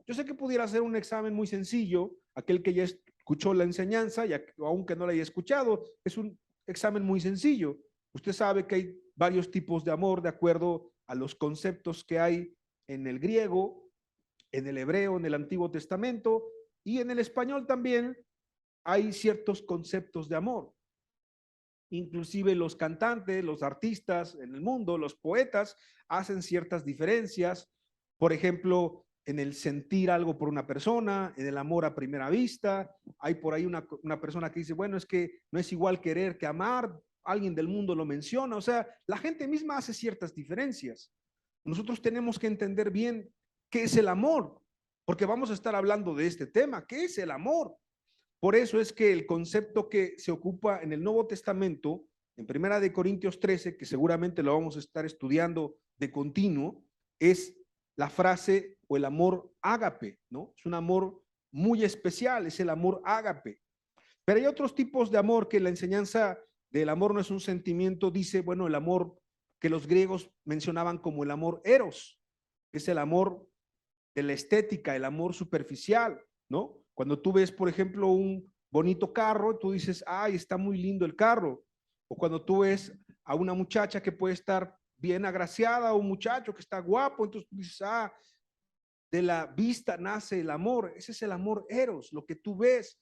Yo sé que pudiera ser un examen muy sencillo, aquel que ya escuchó la enseñanza, y aunque no la haya escuchado, es un examen muy sencillo. Usted sabe que hay varios tipos de amor de acuerdo a los conceptos que hay en el griego, en el hebreo, en el Antiguo Testamento, y en el español también hay ciertos conceptos de amor. Inclusive los cantantes, los artistas en el mundo, los poetas, hacen ciertas diferencias. Por ejemplo, en el sentir algo por una persona, en el amor a primera vista. Hay por ahí una persona que dice, bueno, es que no es igual querer que amar. Alguien del mundo lo menciona. O sea, la gente misma hace ciertas diferencias. Nosotros tenemos que entender bien qué es el amor, porque vamos a estar hablando de este tema. ¿Qué es el amor? Por eso es que el concepto que se ocupa en el Nuevo Testamento, en Primera de Corintios 13, que seguramente lo vamos a estar estudiando de continuo, es la frase o el amor ágape, ¿no? Es un amor muy especial, es el amor ágape. Pero hay otros tipos de amor que la enseñanza del amor no es un sentimiento, dice, bueno, el amor que los griegos mencionaban como el amor eros, que es el amor de la estética, el amor superficial, ¿no? Cuando tú ves, por ejemplo, un bonito carro, tú dices, ay, está muy lindo el carro. O cuando tú ves a una muchacha que puede estar bien agraciada o un muchacho que está guapo, entonces tú dices, ah, de la vista nace el amor. Ese es el amor eros, lo que tú ves.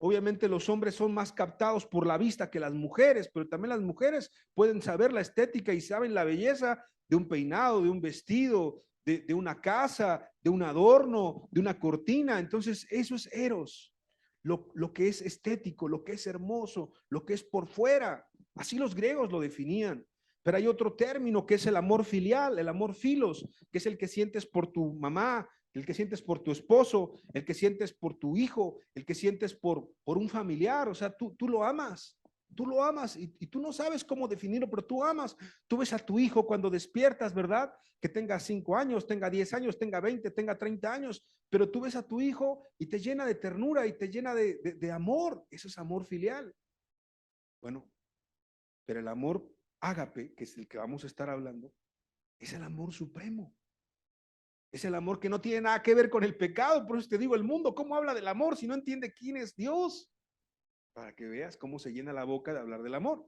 Obviamente los hombres son más captados por la vista que las mujeres, pero también las mujeres pueden saber la estética y saben la belleza de un peinado, de un vestido, de una casa, de un adorno, de una cortina. Entonces eso es eros, lo que es estético, lo que es hermoso, lo que es por fuera. Así los griegos lo definían. Pero hay otro término que es el amor filial, el amor filos, que es el que sientes por tu mamá, el que sientes por tu esposo, el que sientes por tu hijo, el que sientes por un familiar. O sea, tú lo amas. Tú lo amas y tú no sabes cómo definirlo, pero tú amas. Tú ves a tu hijo cuando despiertas, ¿verdad? Que tenga 5 años, tenga 10 años, tenga 20, tenga 30 años, pero tú ves a tu hijo y te llena de ternura y te llena de amor. Eso es amor filial. Bueno, pero el amor ágape, que es el que vamos a estar hablando, es el amor supremo. Es el amor que no tiene nada que ver con el pecado. Por eso te digo, el mundo, ¿cómo habla del amor si no entiende quién es Dios? Para que veas cómo se llena la boca de hablar del amor.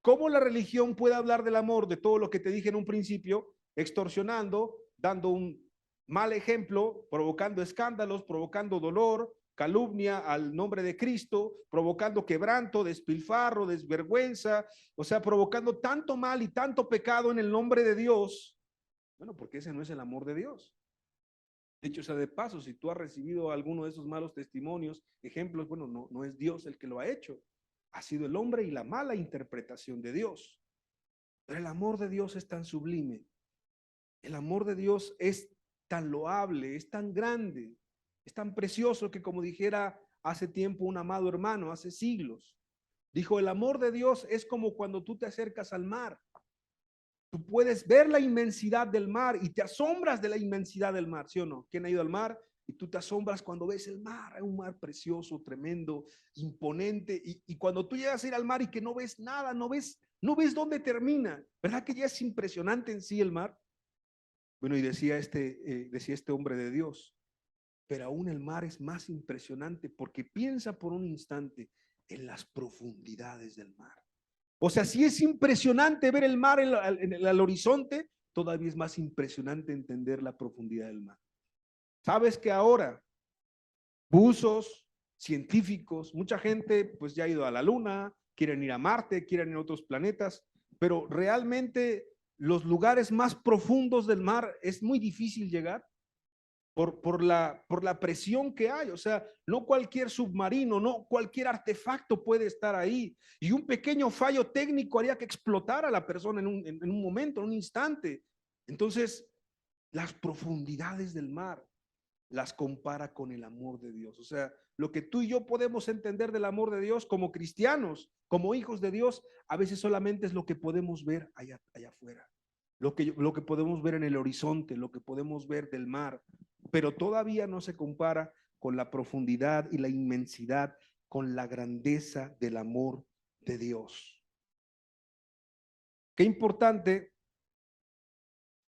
¿Cómo la religión puede hablar del amor, de todo lo que te dije en un principio, extorsionando, dando un mal ejemplo, provocando escándalos, provocando dolor, calumnia al nombre de Cristo, provocando quebranto, despilfarro, desvergüenza, o sea, provocando tanto mal y tanto pecado en el nombre de Dios? Bueno, porque ese no es el amor de Dios. De hecho, o sea, de paso, si tú has recibido alguno de esos malos testimonios, ejemplos, bueno, no es Dios el que lo ha hecho. Ha sido el hombre y la mala interpretación de Dios. Pero el amor de Dios es tan sublime. El amor de Dios es tan loable, es tan grande, es tan precioso que, como dijera hace tiempo un amado hermano, hace siglos, dijo, el amor de Dios es como cuando tú te acercas al mar. Tú puedes ver la inmensidad del mar y te asombras de la inmensidad del mar, ¿sí o no? ¿Quién ha ido al mar? Y tú te asombras cuando ves el mar, es un mar precioso, tremendo, imponente. Y cuando tú llegas a ir al mar y que no ves nada, no ves dónde termina, ¿verdad que ya es impresionante en sí el mar? Bueno, y decía este hombre de Dios, pero aún el mar es más impresionante porque piensa por un instante en las profundidades del mar. O sea, si es impresionante ver el mar en el horizonte, todavía es más impresionante entender la profundidad del mar. Sabes que ahora buzos, científicos, mucha gente pues ya ha ido a la luna, quieren ir a Marte, quieren ir a otros planetas, pero realmente los lugares más profundos del mar es muy difícil llegar por la presión que hay. O sea, no cualquier submarino, no cualquier artefacto puede estar ahí. Y un pequeño fallo técnico haría que explotara a la persona en un momento, en un instante. Entonces, las profundidades del mar las compara con el amor de Dios. O sea, lo que tú y yo podemos entender del amor de Dios como cristianos, como hijos de Dios, a veces solamente es lo que podemos ver allá afuera. Lo que podemos ver en el horizonte, lo que podemos ver del mar, pero todavía no se compara con la profundidad y la inmensidad, con la grandeza del amor de Dios. Qué importante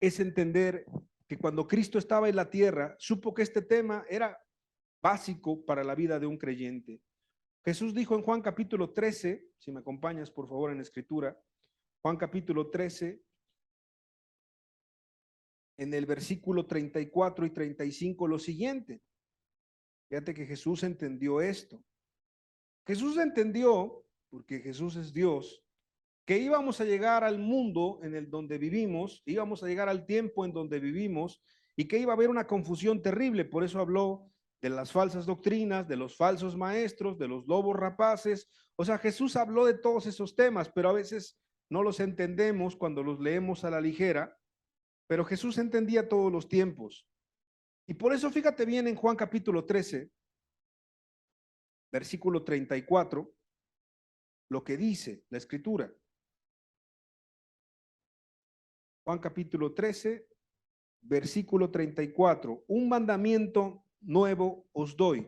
es entender que cuando Cristo estaba en la tierra, supo que este tema era básico para la vida de un creyente. Jesús dijo en Juan capítulo 13, si me acompañas por favor en la escritura, Juan capítulo 13, en el versículo 34 y 35 lo siguiente. Fíjate que Jesús entendió esto. Jesús entendió, porque Jesús es Dios, que íbamos a llegar al mundo en el donde vivimos, íbamos a llegar al tiempo en donde vivimos y que iba a haber una confusión terrible. Por eso habló de las falsas doctrinas, de los falsos maestros, de los lobos rapaces. O sea, Jesús habló de todos esos temas, pero a veces no los entendemos cuando los leemos a la ligera, pero Jesús entendía todos los tiempos. Y por eso fíjate bien en Juan capítulo 13, versículo 34, lo que dice la escritura. Juan capítulo 13, versículo 34. Un mandamiento nuevo os doy,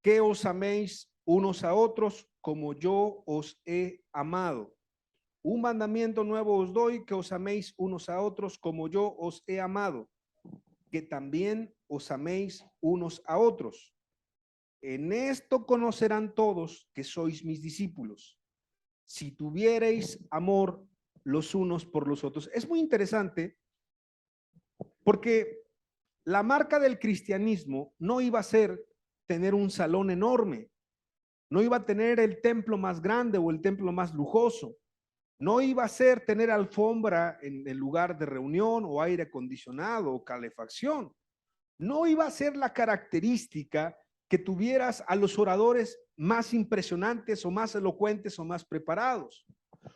que os améis unos a otros como yo os he amado. Un mandamiento nuevo os doy, que os améis unos a otros como yo os he amado, que también os améis unos a otros. En esto conocerán todos que sois mis discípulos, si tuviereis amor los unos por los otros. Es muy interesante porque la marca del cristianismo no iba a ser tener un salón enorme, no iba a tener el templo más grande o el templo más lujoso, no iba a ser tener alfombra en el lugar de reunión o aire acondicionado o calefacción. No iba a ser la característica que tuvieras a los oradores más impresionantes o más elocuentes o más preparados.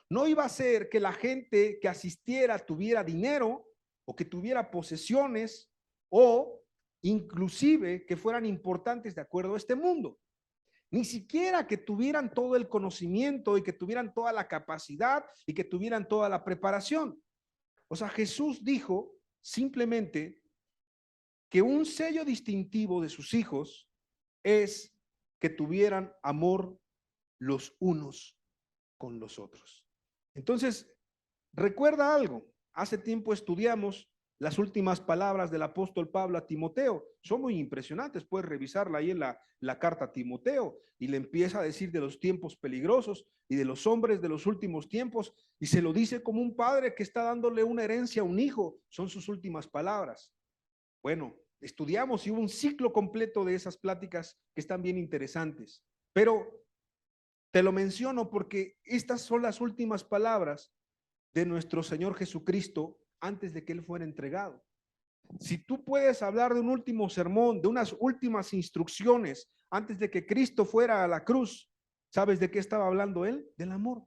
No iba a ser que la gente que asistiera tuviera dinero o que tuviera posesiones o inclusive que fueran importantes de acuerdo a este mundo. Ni siquiera que tuvieran todo el conocimiento y que tuvieran toda la capacidad y que tuvieran toda la preparación. O sea, Jesús dijo simplemente que un sello distintivo de sus hijos es que tuvieran amor los unos con los otros. Entonces, recuerda algo, hace tiempo estudiamos las últimas palabras del apóstol Pablo a Timoteo, son muy impresionantes, puedes revisarla ahí en la carta a Timoteo, y le empieza a decir de los tiempos peligrosos y de los hombres de los últimos tiempos, y se lo dice como un padre que está dándole una herencia a un hijo, son sus últimas palabras. Bueno, estudiamos y hubo un ciclo completo de esas pláticas que están bien interesantes, pero te lo menciono porque estas son las últimas palabras de nuestro Señor Jesucristo antes de que Él fuera entregado. Si tú puedes hablar de un último sermón, de unas últimas instrucciones antes de que Cristo fuera a la cruz, ¿sabes de qué estaba hablando Él? Del amor.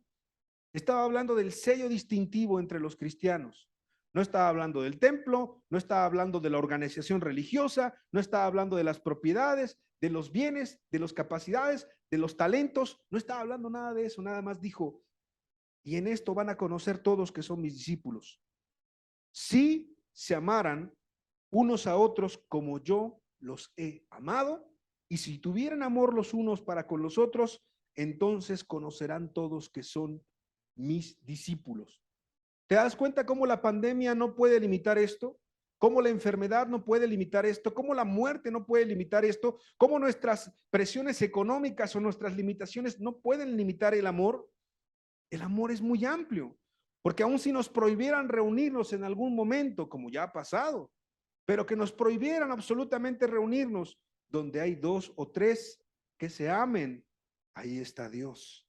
Estaba hablando del sello distintivo entre los cristianos. No estaba hablando del templo, no estaba hablando de la organización religiosa, no estaba hablando de las propiedades, de los bienes, de las capacidades, de los talentos, no estaba hablando nada de eso, nada más dijo, y en esto van a conocer todos que son mis discípulos, si se amaran unos a otros como yo los he amado, y si tuvieran amor los unos para con los otros, entonces conocerán todos que son mis discípulos. ¿Te das cuenta cómo la pandemia no puede limitar esto? ¿Cómo la enfermedad no puede limitar esto? ¿Cómo la muerte no puede limitar esto? ¿Cómo nuestras presiones económicas o nuestras limitaciones no pueden limitar el amor? El amor es muy amplio, porque aun si nos prohibieran reunirnos en algún momento, como ya ha pasado, pero que nos prohibieran absolutamente reunirnos, donde hay dos o tres que se amen, ahí está Dios.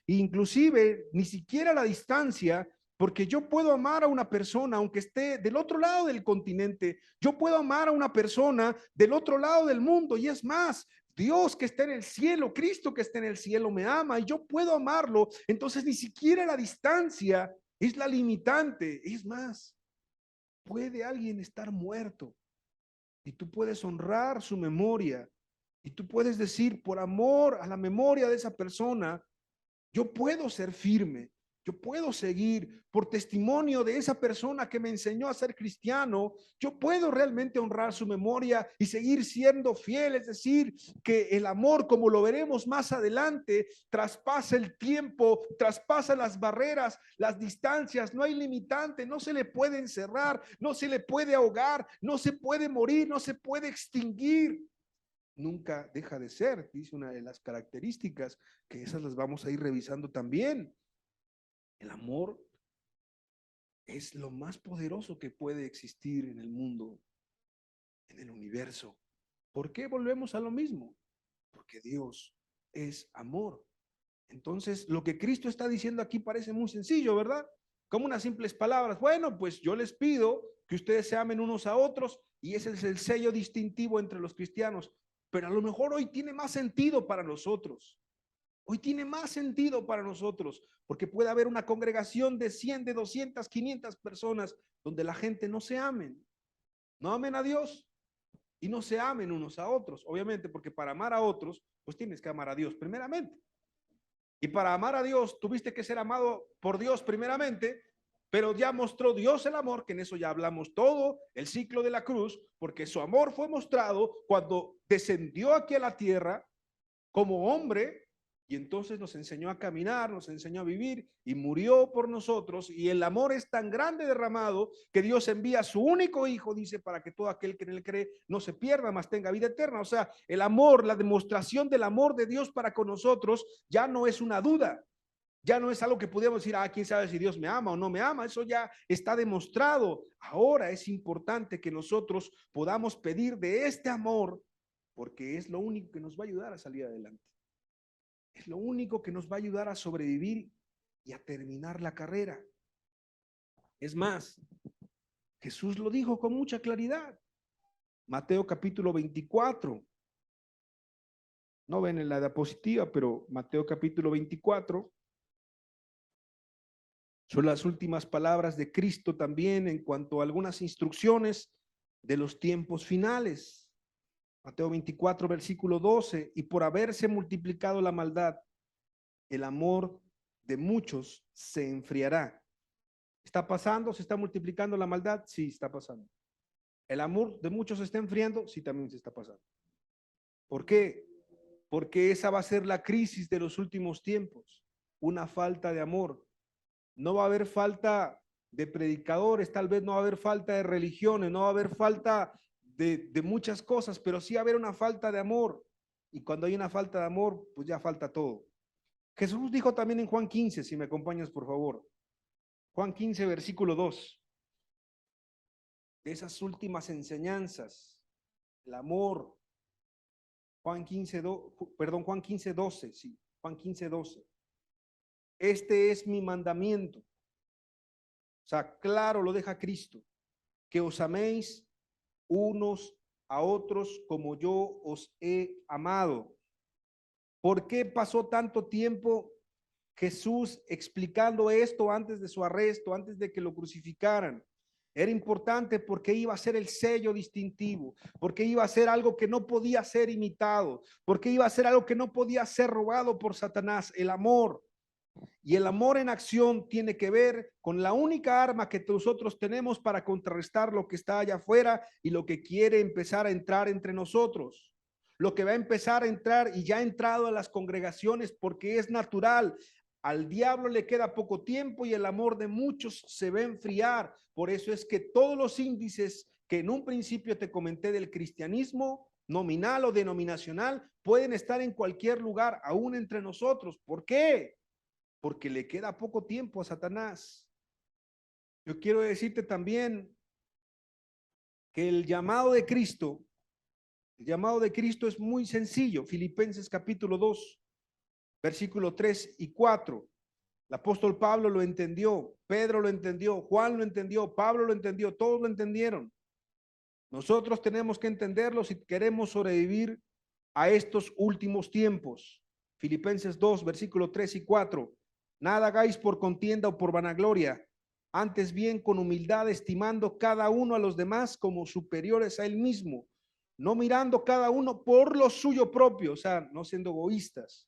Inclusive, ni siquiera la distancia, porque yo puedo amar a una persona aunque esté del otro lado del continente, yo puedo amar a una persona del otro lado del mundo, y es más, Dios que está en el cielo, Cristo que está en el cielo me ama y yo puedo amarlo. Entonces ni siquiera la distancia es la limitante. Es más, puede alguien estar muerto y tú puedes honrar su memoria y tú puedes decir, por amor a la memoria de esa persona, yo puedo ser firme,
Yo puedo seguir por testimonio de esa persona que me enseñó a ser cristiano. Yo puedo realmente honrar su memoria y seguir siendo fiel. Es decir, que el amor, como lo veremos más adelante, traspasa el tiempo, traspasa las barreras, las distancias. No hay limitante, no se le puede encerrar, no se le puede ahogar, no se puede morir, no se puede extinguir. Nunca deja de ser, dice una de las características, que esas las vamos a ir revisando también. El amor es lo más poderoso que puede existir en el mundo, en el universo. ¿Por qué volvemos a lo mismo? Porque Dios es amor. Entonces, lo que Cristo está diciendo aquí parece muy sencillo, ¿verdad? Como unas simples palabras. Bueno, pues yo les pido que ustedes se amen unos a otros y ese es el sello distintivo entre los cristianos. Pero a lo mejor hoy tiene más sentido para nosotros. Hoy tiene más sentido para nosotros, porque puede haber una congregación de 100, de 200, 500 personas donde la gente no se amen, no amen a Dios y no se amen unos a otros. Obviamente, porque para amar a otros, pues tienes que amar a Dios primeramente. Y para amar a Dios, tuviste que ser amado por Dios primeramente, pero ya mostró Dios el amor, que en eso ya hablamos todo el ciclo de la cruz, porque su amor fue mostrado cuando descendió aquí a la tierra como hombre. Y entonces nos enseñó a caminar, nos enseñó a vivir y murió por nosotros. Y el amor es tan grande derramado que Dios envía a su único hijo, dice, para que todo aquel que en él cree no se pierda, mas tenga vida eterna. O sea, el amor, la demostración del amor de Dios para con nosotros ya no es una duda. Ya no es algo que podemos decir, quién sabe si Dios me ama o no me ama. Eso ya está demostrado. Ahora es importante que nosotros podamos pedir de este amor, porque es lo único que nos va a ayudar a salir adelante. Es lo único que nos va a ayudar a sobrevivir y a terminar la carrera. Es más, Jesús lo dijo con mucha claridad. Mateo capítulo 24. No ven en la diapositiva, pero Mateo capítulo 24 son las últimas palabras de Cristo también en cuanto a algunas instrucciones de los tiempos finales. Mateo 24, versículo 12, y por haberse multiplicado la maldad, el amor de muchos se enfriará. ¿Está pasando? ¿Se está multiplicando la maldad? Sí, está pasando. ¿El amor de muchos se está enfriando? Sí, también se está pasando. ¿Por qué? Porque esa va a ser la crisis de los últimos tiempos. Una falta de amor. No va a haber falta de predicadores, tal vez no va a haber falta de religiones, no va a haber falta de muchas cosas, pero sí va a haber una falta de amor. Y cuando hay una falta de amor, pues ya falta todo. Jesús dijo también en Juan 15, si me acompañas por favor. Juan 15, versículo 2. De esas últimas enseñanzas, el amor. Juan 15, Juan 15, 12, sí, Juan 15, 12. Este es mi mandamiento. O sea, claro lo deja Cristo, que os améis unos a otros como yo os he amado. ¿Por qué pasó tanto tiempo Jesús explicando esto antes de su arresto, antes de que lo crucificaran? Era importante porque iba a ser el sello distintivo, porque iba a ser algo que no podía ser imitado, porque iba a ser algo que no podía ser robado por Satanás, el amor. Y el amor en acción tiene que ver con la única arma que nosotros tenemos para contrarrestar lo que está allá afuera y lo que quiere empezar a entrar entre nosotros. Lo que va a empezar a entrar y ya ha entrado a las congregaciones porque es natural. Al diablo le queda poco tiempo y el amor de muchos se va a enfriar. Por eso es que todos los índices que en un principio te comenté del cristianismo, nominal o denominacional, pueden estar en cualquier lugar, aún entre nosotros. ¿Por qué? Porque le queda poco tiempo a Satanás. Yo quiero decirte también que el llamado de Cristo es muy sencillo. Filipenses capítulo 2, versículo 3 y 4. El apóstol Pablo lo entendió, Pedro lo entendió, Juan lo entendió, Pablo lo entendió, todos lo entendieron. Nosotros tenemos que entenderlo si queremos sobrevivir a estos últimos tiempos. Filipenses 2, versículo 3 y 4. Nada hagáis por contienda o por vanagloria, antes bien con humildad, estimando cada uno a los demás como superiores a él mismo, no mirando cada uno por lo suyo propio, o sea, no siendo egoístas,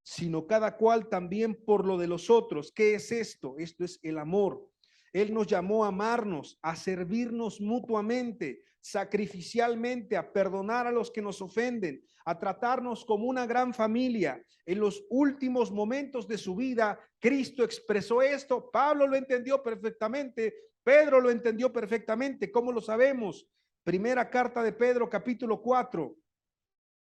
sino cada cual también por lo de los otros. ¿Qué es esto? Esto es el amor. Él nos llamó a amarnos, a servirnos mutuamente, sacrificialmente, a perdonar a los que nos ofenden, a tratarnos como una gran familia. En los últimos momentos de su vida, Cristo expresó esto. Pablo lo entendió perfectamente. Pedro lo entendió perfectamente. ¿Cómo lo sabemos? Primera carta de Pedro, capítulo 4.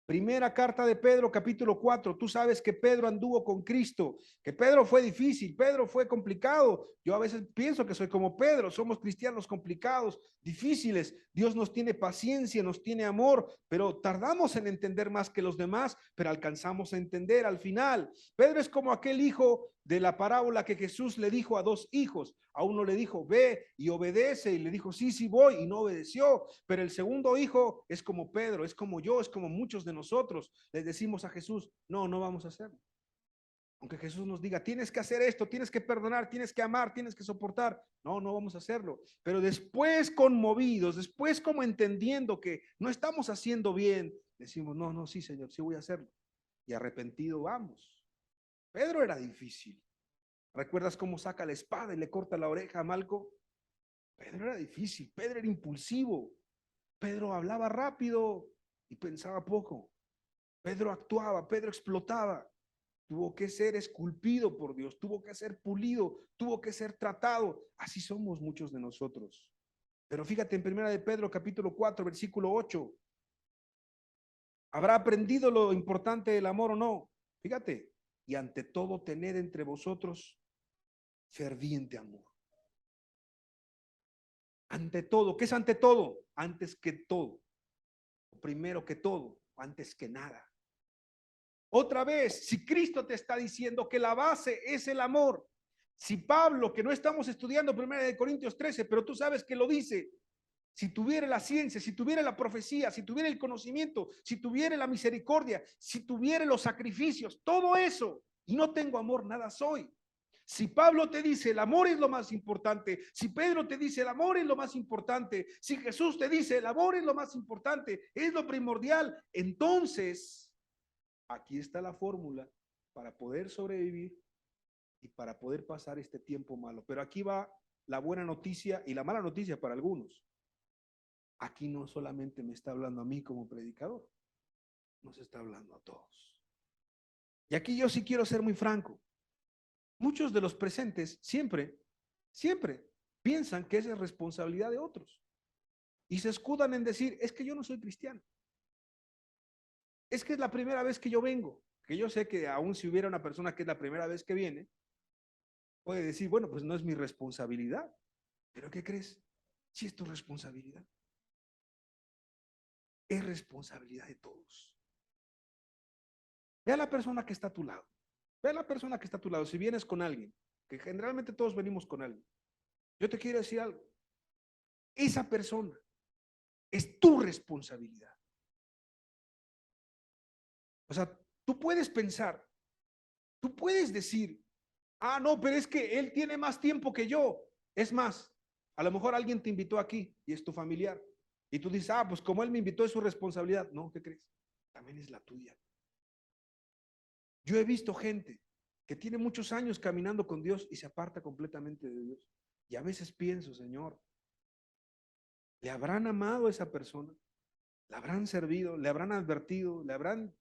Primera carta de Pedro, capítulo 4. Tú sabes que Pedro anduvo con Cristo, que Pedro fue difícil, Pedro fue complicado. Yo a veces pienso que soy como Pedro, somos cristianos complicados, difíciles. Dios nos tiene paciencia, nos tiene amor, pero tardamos en entender más que los demás, pero alcanzamos a entender al final. Pedro es como aquel hijo de la parábola que Jesús le dijo a dos hijos. A uno le dijo, ve y obedece, y le dijo, sí, sí voy, y no obedeció. Pero el segundo hijo es como Pedro, es como yo, es como muchos de nosotros. Les decimos a Jesús, no, no vamos a hacerlo. Aunque Jesús nos diga, tienes que hacer esto, tienes que perdonar, tienes que amar, tienes que soportar. No, no vamos a hacerlo. Pero después conmovidos, después como entendiendo que no estamos haciendo bien, decimos, no, no, sí, Señor, sí voy a hacerlo. Y arrepentido vamos. Pedro era difícil. ¿Recuerdas cómo saca la espada y le corta la oreja a Malco? Pedro era difícil, Pedro era impulsivo. Pedro hablaba rápido y pensaba poco. Pedro actuaba, Pedro explotaba. Tuvo que ser esculpido por Dios, tuvo que ser pulido, tuvo que ser tratado. Así somos muchos de nosotros. Pero fíjate en primera de Pedro capítulo 4, versículo 8. ¿Habrá aprendido lo importante del amor o no? Fíjate, y ante todo tened entre vosotros ferviente amor. Ante todo, ¿qué es ante todo? Antes que todo, primero que todo, antes que nada. Otra vez, si Cristo te está diciendo que la base es el amor, si Pablo, que no estamos estudiando 1 Corintios 13, pero tú sabes que lo dice, si tuviera la ciencia, si tuviera la profecía, si tuviera el conocimiento, si tuviera la misericordia, si tuviera los sacrificios, todo eso, y no tengo amor, nada soy. Si Pablo te dice el amor es lo más importante, si Pedro te dice el amor es lo más importante, si Jesús te dice el amor es lo más importante, es lo primordial, entonces aquí está la fórmula para poder sobrevivir y para poder pasar este tiempo malo. Pero aquí va la buena noticia y la mala noticia para algunos. Aquí no solamente me está hablando a mí como predicador, nos está hablando a todos. Y aquí yo sí quiero ser muy franco. Muchos de los presentes siempre piensan que esa es responsabilidad de otros. Y se escudan en decir, es que yo no soy cristiano. Es que es la primera vez que yo vengo. Que yo sé que aún si hubiera una persona que es la primera vez que viene, puede decir, bueno, pues no es mi responsabilidad. ¿Pero qué crees? Sí es tu responsabilidad. Es responsabilidad de todos. Ve a la persona que está a tu lado. Ve a la persona que está a tu lado. Si vienes con alguien, que generalmente todos venimos con alguien, yo te quiero decir algo. Esa persona es tu responsabilidad. O sea, tú puedes pensar, tú puedes decir, ah, no, pero es que él tiene más tiempo que yo. Es más, a lo mejor alguien te invitó aquí y es tu familiar. Y tú dices, ah, pues como él me invitó es su responsabilidad. No, ¿qué crees? También es la tuya. Yo he visto gente que tiene muchos años caminando con Dios y se aparta completamente de Dios. Y a veces pienso, Señor, ¿le habrán amado a esa persona? ¿Le habrán servido? ¿Le habrán advertido? ¿Le habrán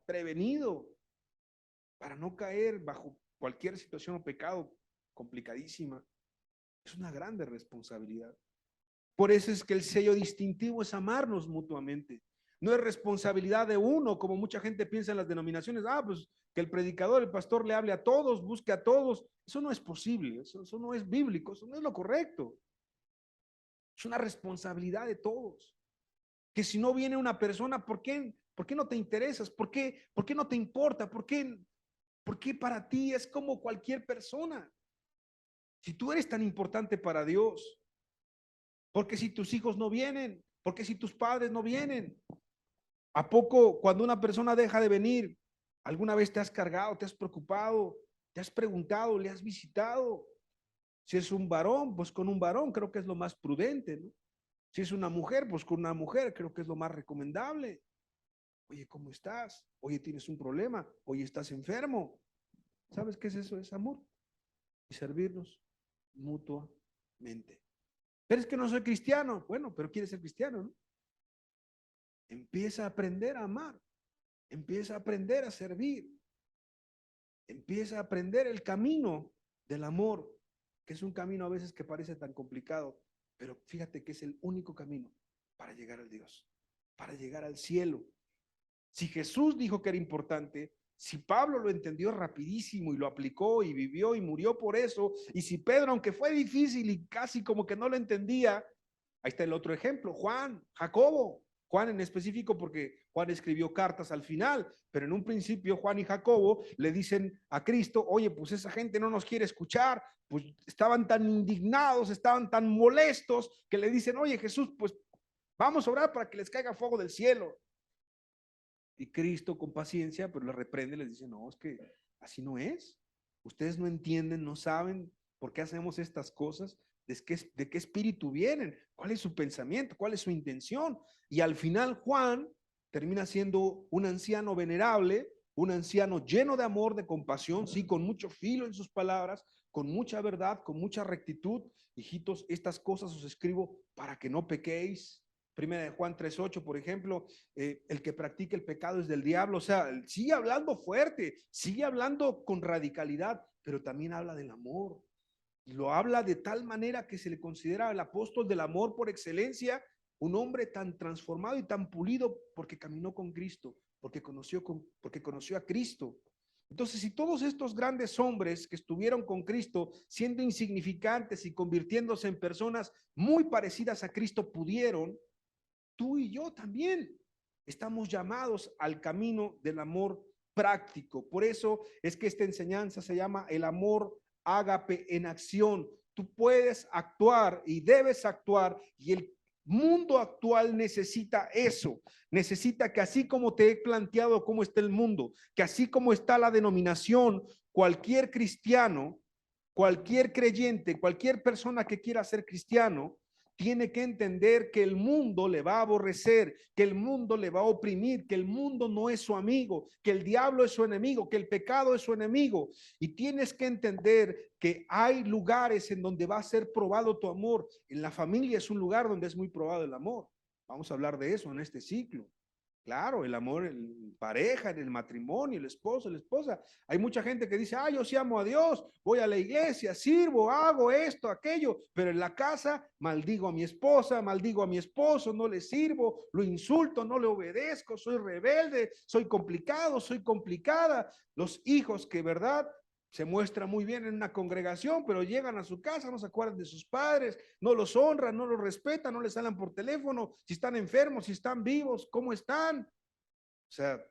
prevenido para no caer bajo cualquier situación o pecado complicadísima? Es una grande responsabilidad. Por eso es que el sello distintivo es amarnos mutuamente. No es responsabilidad de uno, como mucha gente piensa en las denominaciones. Ah, pues que el predicador, el pastor le hable a todos, busque a todos. Eso no es posible, eso no es bíblico, eso no es lo correcto. Es una responsabilidad de todos. Que si no viene una persona, ¿por qué no te interesas? ¿Por qué no te importa? ¿Por qué para ti es como cualquier persona? Si tú eres tan importante para Dios, porque si tus hijos no vienen, porque si tus padres no vienen, ¿a poco cuando una persona deja de venir, alguna vez te has cargado, te has preocupado, te has preguntado, le has visitado? Si es un varón, pues con un varón creo que es lo más prudente, ¿no? Si es una mujer, pues con una mujer creo que es lo más recomendable. Oye, ¿cómo estás? Oye, ¿tienes un problema? Oye, ¿estás enfermo? ¿Sabes qué es eso? Es amor. Y servirnos mutuamente. Pero es que no soy cristiano. Bueno, pero quieres ser cristiano, ¿no? Empieza a aprender a amar. Empieza a aprender a servir. Empieza a aprender el camino del amor, que es un camino a veces que parece tan complicado, pero fíjate que es el único camino para llegar al Dios, para llegar al cielo. Si Jesús dijo que era importante, si Pablo lo entendió rapidísimo y lo aplicó y vivió y murió por eso, y si Pedro, aunque fue difícil y casi como que no lo entendía, ahí está el otro ejemplo, Juan, Jacobo, Juan en específico porque Juan escribió cartas al final, pero en un principio Juan y Jacobo le dicen a Cristo, oye, pues esa gente no nos quiere escuchar, pues estaban tan indignados, estaban tan molestos que le dicen, oye Jesús, pues vamos a orar para que les caiga fuego del cielo. Y Cristo con paciencia, pero les reprende, les dice, no, es que así no es. Ustedes no entienden, no saben por qué hacemos estas cosas, de qué espíritu vienen, cuál es su pensamiento, cuál es su intención. Y al final Juan termina siendo un anciano venerable, un anciano lleno de amor, de compasión, sí, con mucho filo en sus palabras, con mucha verdad, con mucha rectitud. Hijitos, estas cosas os escribo para que no pequéis. Primera de Juan 3:8, por ejemplo, el que practica el pecado es del diablo. O sea, sigue hablando fuerte, sigue hablando con radicalidad, pero también habla del amor. Y lo habla de tal manera que se le considera el apóstol del amor por excelencia, un hombre tan transformado y tan pulido porque caminó con Cristo, porque conoció a Cristo. Entonces, si todos estos grandes hombres que estuvieron con Cristo, siendo insignificantes y convirtiéndose en personas muy parecidas a Cristo, pudieron, tú y yo también estamos llamados al camino del amor práctico. Por eso es que esta enseñanza se llama el amor ágape en acción. Tú puedes actuar y debes actuar, y el mundo actual necesita eso. Necesita que así como te he planteado cómo está el mundo, que así como está la denominación, cualquier cristiano, cualquier creyente, cualquier persona que quiera ser cristiano, tiene que entender que el mundo le va a aborrecer, que el mundo le va a oprimir, que el mundo no es su amigo, que el diablo es su enemigo, que el pecado es su enemigo. Y tienes que entender que hay lugares en donde va a ser probado tu amor. En la familia es un lugar donde es muy probado el amor. Vamos a hablar de eso en este ciclo. Claro, el amor en pareja, en el matrimonio, el esposo, la esposa. Hay mucha gente que dice, yo sí amo a Dios, voy a la iglesia, sirvo, hago esto, aquello, pero en la casa maldigo a mi esposa, maldigo a mi esposo, no le sirvo, lo insulto, no le obedezco, soy rebelde, soy complicado, soy complicada. Los hijos que, ¿verdad?, se muestra muy bien en una congregación, pero llegan a su casa, no se acuerdan de sus padres, no los honran, no los respetan, no les hablan por teléfono, si están enfermos, si están vivos, cómo están. O sea,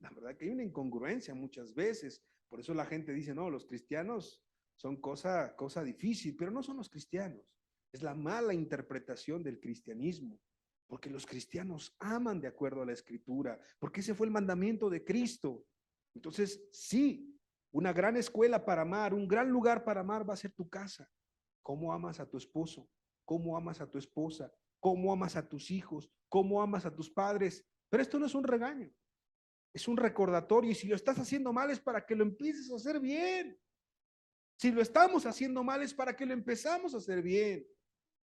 la verdad que hay una incongruencia muchas veces. Por eso la gente dice, no, los cristianos son cosa difícil, pero no son los cristianos. Es la mala interpretación del cristianismo, porque los cristianos aman de acuerdo a la escritura, porque ese fue el mandamiento de Cristo. Entonces, sí, una gran escuela para amar, un gran lugar para amar va a ser tu casa. ¿Cómo amas a tu esposo? ¿Cómo amas a tu esposa? ¿Cómo amas a tus hijos? ¿Cómo amas a tus padres? Pero esto no es un regaño, es un recordatorio. Y si lo estás haciendo mal es para que lo empieces a hacer bien. Si lo estamos haciendo mal es para que lo empezamos a hacer bien.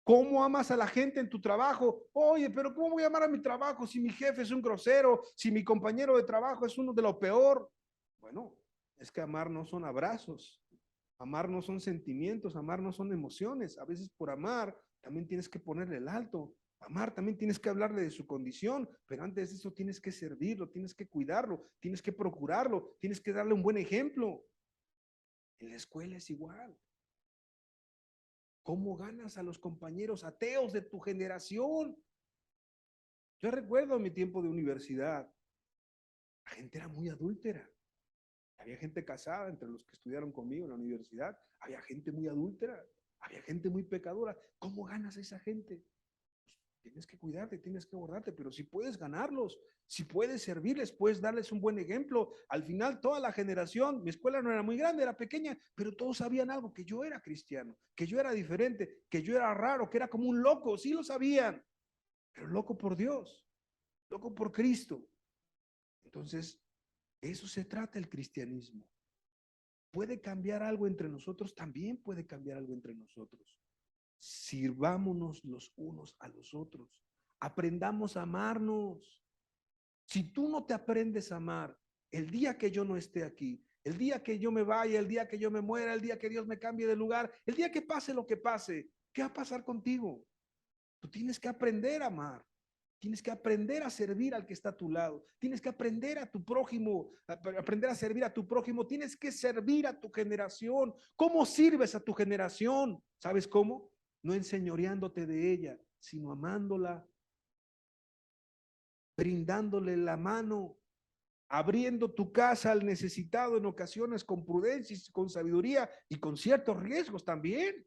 ¿Cómo amas a la gente en tu trabajo? Oye, pero ¿cómo voy a amar a mi trabajo si mi jefe es un grosero, si mi compañero de trabajo es uno de lo peor? Bueno, es que amar no son abrazos, amar no son sentimientos, amar no son emociones. A veces por amar también tienes que ponerle el alto. Amar también tienes que hablarle de su condición, pero antes de eso tienes que servirlo, tienes que cuidarlo, tienes que procurarlo, tienes que darle un buen ejemplo. En la escuela es igual. ¿Cómo ganas a los compañeros ateos de tu generación? Yo recuerdo mi tiempo de universidad, la gente era muy adúltera. Había gente casada entre los que estudiaron conmigo en la universidad. Había gente muy adúltera. Había gente muy pecadora. ¿Cómo ganas a esa gente? Tienes que cuidarte, tienes que guardarte, pero si puedes ganarlos, si puedes servirles, puedes darles un buen ejemplo. Al final, toda la generación, mi escuela no era muy grande, era pequeña, pero todos sabían algo, que yo era cristiano, que yo era diferente, que yo era raro, que era como un loco, sí lo sabían, pero loco por Dios, loco por Cristo. Entonces, eso se trata el cristianismo. ¿Puede cambiar algo entre nosotros? También puede cambiar algo entre nosotros. Sirvámonos los unos a los otros. Aprendamos a amarnos. Si tú no te aprendes a amar, el día que yo no esté aquí, el día que yo me vaya, el día que yo me muera, el día que Dios me cambie de lugar, el día que pase lo que pase, ¿qué va a pasar contigo? Tú tienes que aprender a amar. Tienes que aprender a servir al que está a tu lado. Tienes que aprender a tu prójimo, aprender a servir a tu prójimo. Tienes que servir a tu generación. ¿Cómo sirves a tu generación? ¿Sabes cómo? No enseñoreándote de ella, sino amándola, brindándole la mano, abriendo tu casa al necesitado en ocasiones con prudencia, con sabiduría y con ciertos riesgos también.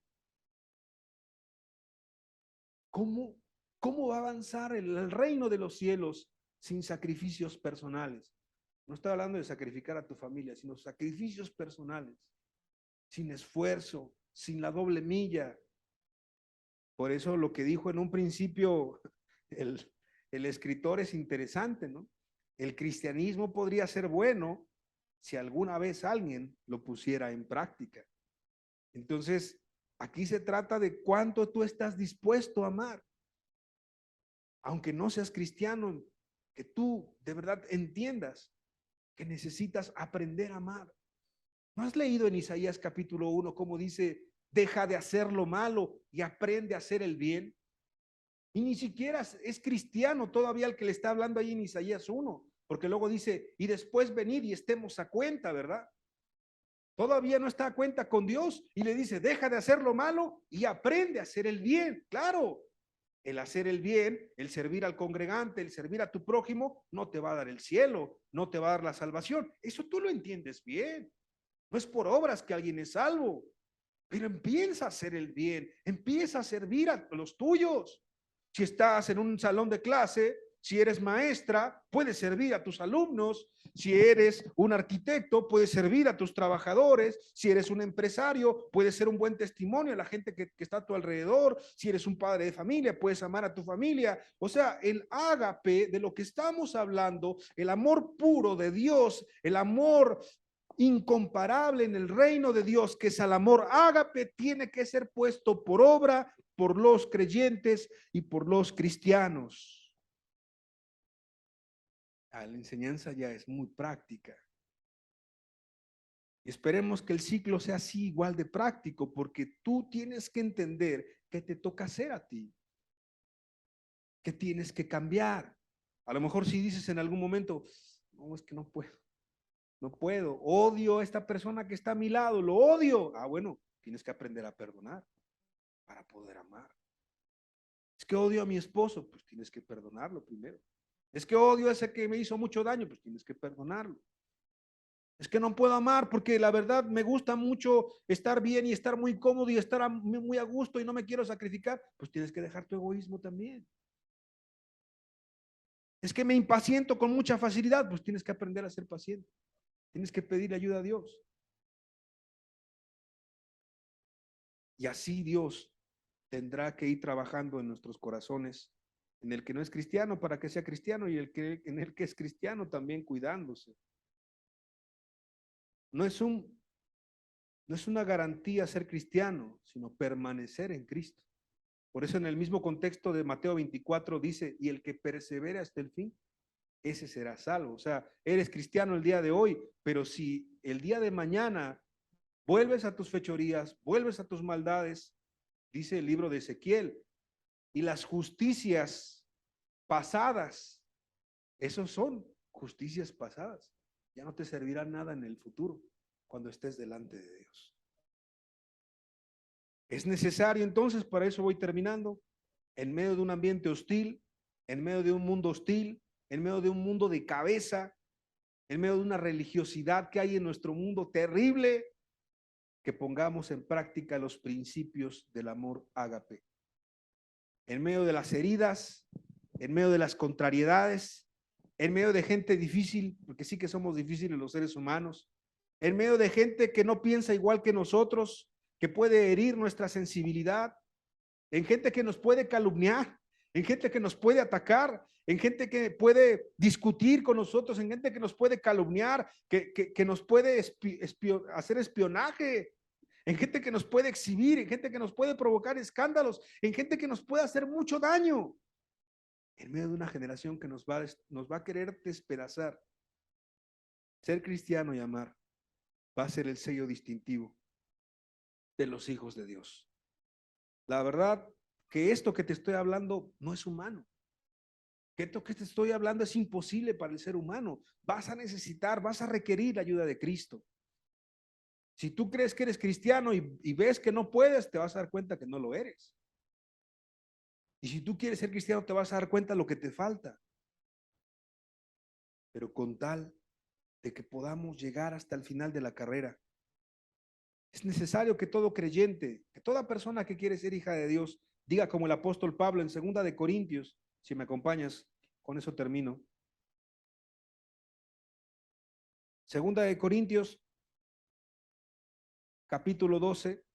¿Cómo va a avanzar el reino de los cielos sin sacrificios personales? No estoy hablando de sacrificar a tu familia, sino sacrificios personales, sin esfuerzo, sin la doble milla. Por eso lo que dijo en un principio el escritor es interesante, ¿no? El cristianismo podría ser bueno si alguna vez alguien lo pusiera en práctica. Entonces, aquí se trata de cuánto tú estás dispuesto a amar. Aunque no seas cristiano, que tú de verdad entiendas que necesitas aprender a amar. ¿No has leído en Isaías capítulo 1 cómo dice, deja de hacer lo malo y aprende a hacer el bien? Y ni siquiera es cristiano todavía el que le está hablando ahí en Isaías 1, porque luego dice, y después venid y estemos a cuenta, ¿verdad? Todavía no está a cuenta con Dios y le dice, deja de hacer lo malo y aprende a hacer el bien. Claro, el hacer el bien, el servir al congregante, el servir a tu prójimo, no te va a dar el cielo, no te va a dar la salvación. Eso tú lo entiendes bien. No es por obras que alguien es salvo, pero empieza a hacer el bien, empieza a servir a los tuyos. Si estás en un salón de clase, si eres maestra, puedes servir a tus alumnos. Si eres un arquitecto, puedes servir a tus trabajadores. Si eres un empresario, puedes ser un buen testimonio a la gente que está a tu alrededor. Si eres un padre de familia, puedes amar a tu familia. O sea, el ágape de lo que estamos hablando, el amor puro de Dios, el amor incomparable en el reino de Dios, que es el amor ágape, tiene que ser puesto por obra por los creyentes y por los cristianos. La enseñanza ya es muy práctica. Y esperemos que el ciclo sea así igual de práctico, porque tú tienes que entender que te toca hacer a ti, que tienes que cambiar. A lo mejor si dices en algún momento, no, es que no puedo, odio a esta persona que está a mi lado, lo odio. Ah, bueno, tienes que aprender a perdonar para poder amar. Es que odio a mi esposo, pues tienes que perdonarlo primero. Es que odio a ese que me hizo mucho daño, pues tienes que perdonarlo. Es que no puedo amar porque la verdad me gusta mucho estar bien y estar muy cómodo y estar muy a gusto y no me quiero sacrificar, pues tienes que dejar tu egoísmo también. Es que me impaciento con mucha facilidad, pues tienes que aprender a ser paciente. Tienes que pedir ayuda a Dios. Y así Dios tendrá que ir trabajando en nuestros corazones, en el que no es cristiano para que sea cristiano y en el que es cristiano también cuidándose. No es una garantía ser cristiano, sino permanecer en Cristo. Por eso en el mismo contexto de Mateo 24 dice, y el que persevere hasta el fin, ese será salvo. O sea, eres cristiano el día de hoy, pero si el día de mañana vuelves a tus fechorías, vuelves a tus maldades, dice el libro de Ezequiel, y las justicias pasadas, esos son justicias pasadas, ya no te servirá nada en el futuro cuando estés delante de Dios. Es necesario entonces, para eso voy terminando, en medio de un ambiente hostil, en medio de un mundo hostil, en medio de un mundo de cabeza, en medio de una religiosidad que hay en nuestro mundo terrible, que pongamos en práctica los principios del amor ágape. En medio de las heridas, en medio de las contrariedades, en medio de gente difícil, porque sí que somos difíciles los seres humanos, en medio de gente que no piensa igual que nosotros, que puede herir nuestra sensibilidad, en gente que nos puede calumniar, en gente que nos puede atacar, en gente que puede discutir con nosotros, en gente que nos puede calumniar, que nos puede hacer espionaje, en gente que nos puede exhibir, en gente que nos puede provocar escándalos, en gente que nos puede hacer mucho daño. En medio de una generación que nos va a querer despedazar. Ser cristiano y amar va a ser el sello distintivo de los hijos de Dios. La verdad que esto que te estoy hablando no es humano. Que esto que te estoy hablando es imposible para el ser humano. Vas a necesitar, vas a requerir la ayuda de Cristo. Si tú crees que eres cristiano y ves que no puedes, te vas a dar cuenta que no lo eres. Y si tú quieres ser cristiano, te vas a dar cuenta de lo que te falta. Pero con tal de que podamos llegar hasta el final de la carrera, es necesario que todo creyente, que toda persona que quiere ser hija de Dios, diga como el apóstol Pablo en 2 de Corintios, si me acompañas, con eso termino. 2 de Corintios, capítulo 12,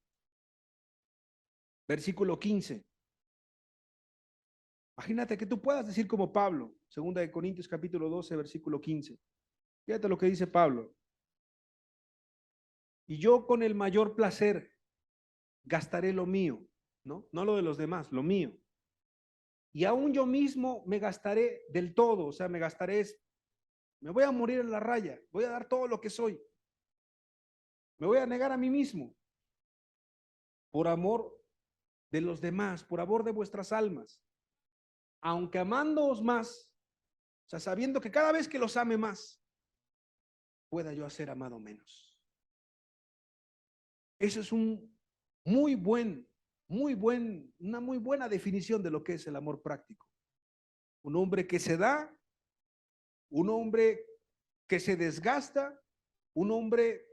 versículo 15. Imagínate que tú puedas decir como Pablo, 2 de Corintios, capítulo 12, versículo 15. Fíjate lo que dice Pablo. Y yo con el mayor placer gastaré lo mío, ¿no? No lo de los demás, lo mío. Y aún yo mismo me gastaré del todo, o sea, me voy a morir en la raya, voy a dar todo lo que soy. Me voy a negar a mí mismo por amor de los demás, por amor de vuestras almas. Aunque amándoos más, o sea, sabiendo que cada vez que los ame más, pueda yo hacer amado menos. Eso es una muy buena definición de lo que es el amor práctico. Un hombre que se da, un hombre que se desgasta, un hombre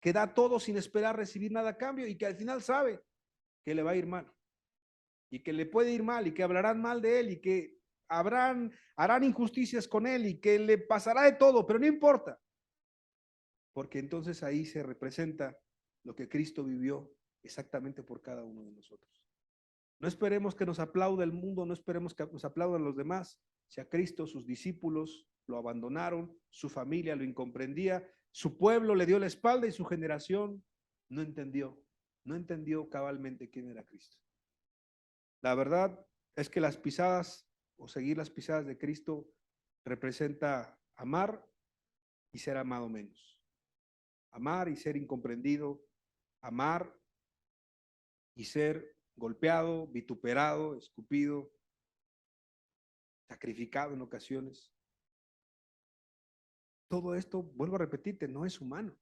que da todo sin esperar recibir nada a cambio y que al final sabe que le va a ir mal y que le puede ir mal y que hablarán mal de él y que harán injusticias con él y que le pasará de todo, pero no importa, porque entonces ahí se representa lo que Cristo vivió exactamente por cada uno de nosotros. No esperemos que nos aplaude el mundo, no esperemos que nos aplaudan los demás. Si a Cristo sus discípulos lo abandonaron, su familia lo incomprendía, su pueblo le dio la espalda y su generación no entendió cabalmente quién era Cristo. La verdad es que las pisadas o seguir las pisadas de Cristo representa amar y ser amado menos. Amar y ser incomprendido, amar y ser golpeado, vituperado, escupido, sacrificado en ocasiones. Todo esto, vuelvo a repetirte, no es humano.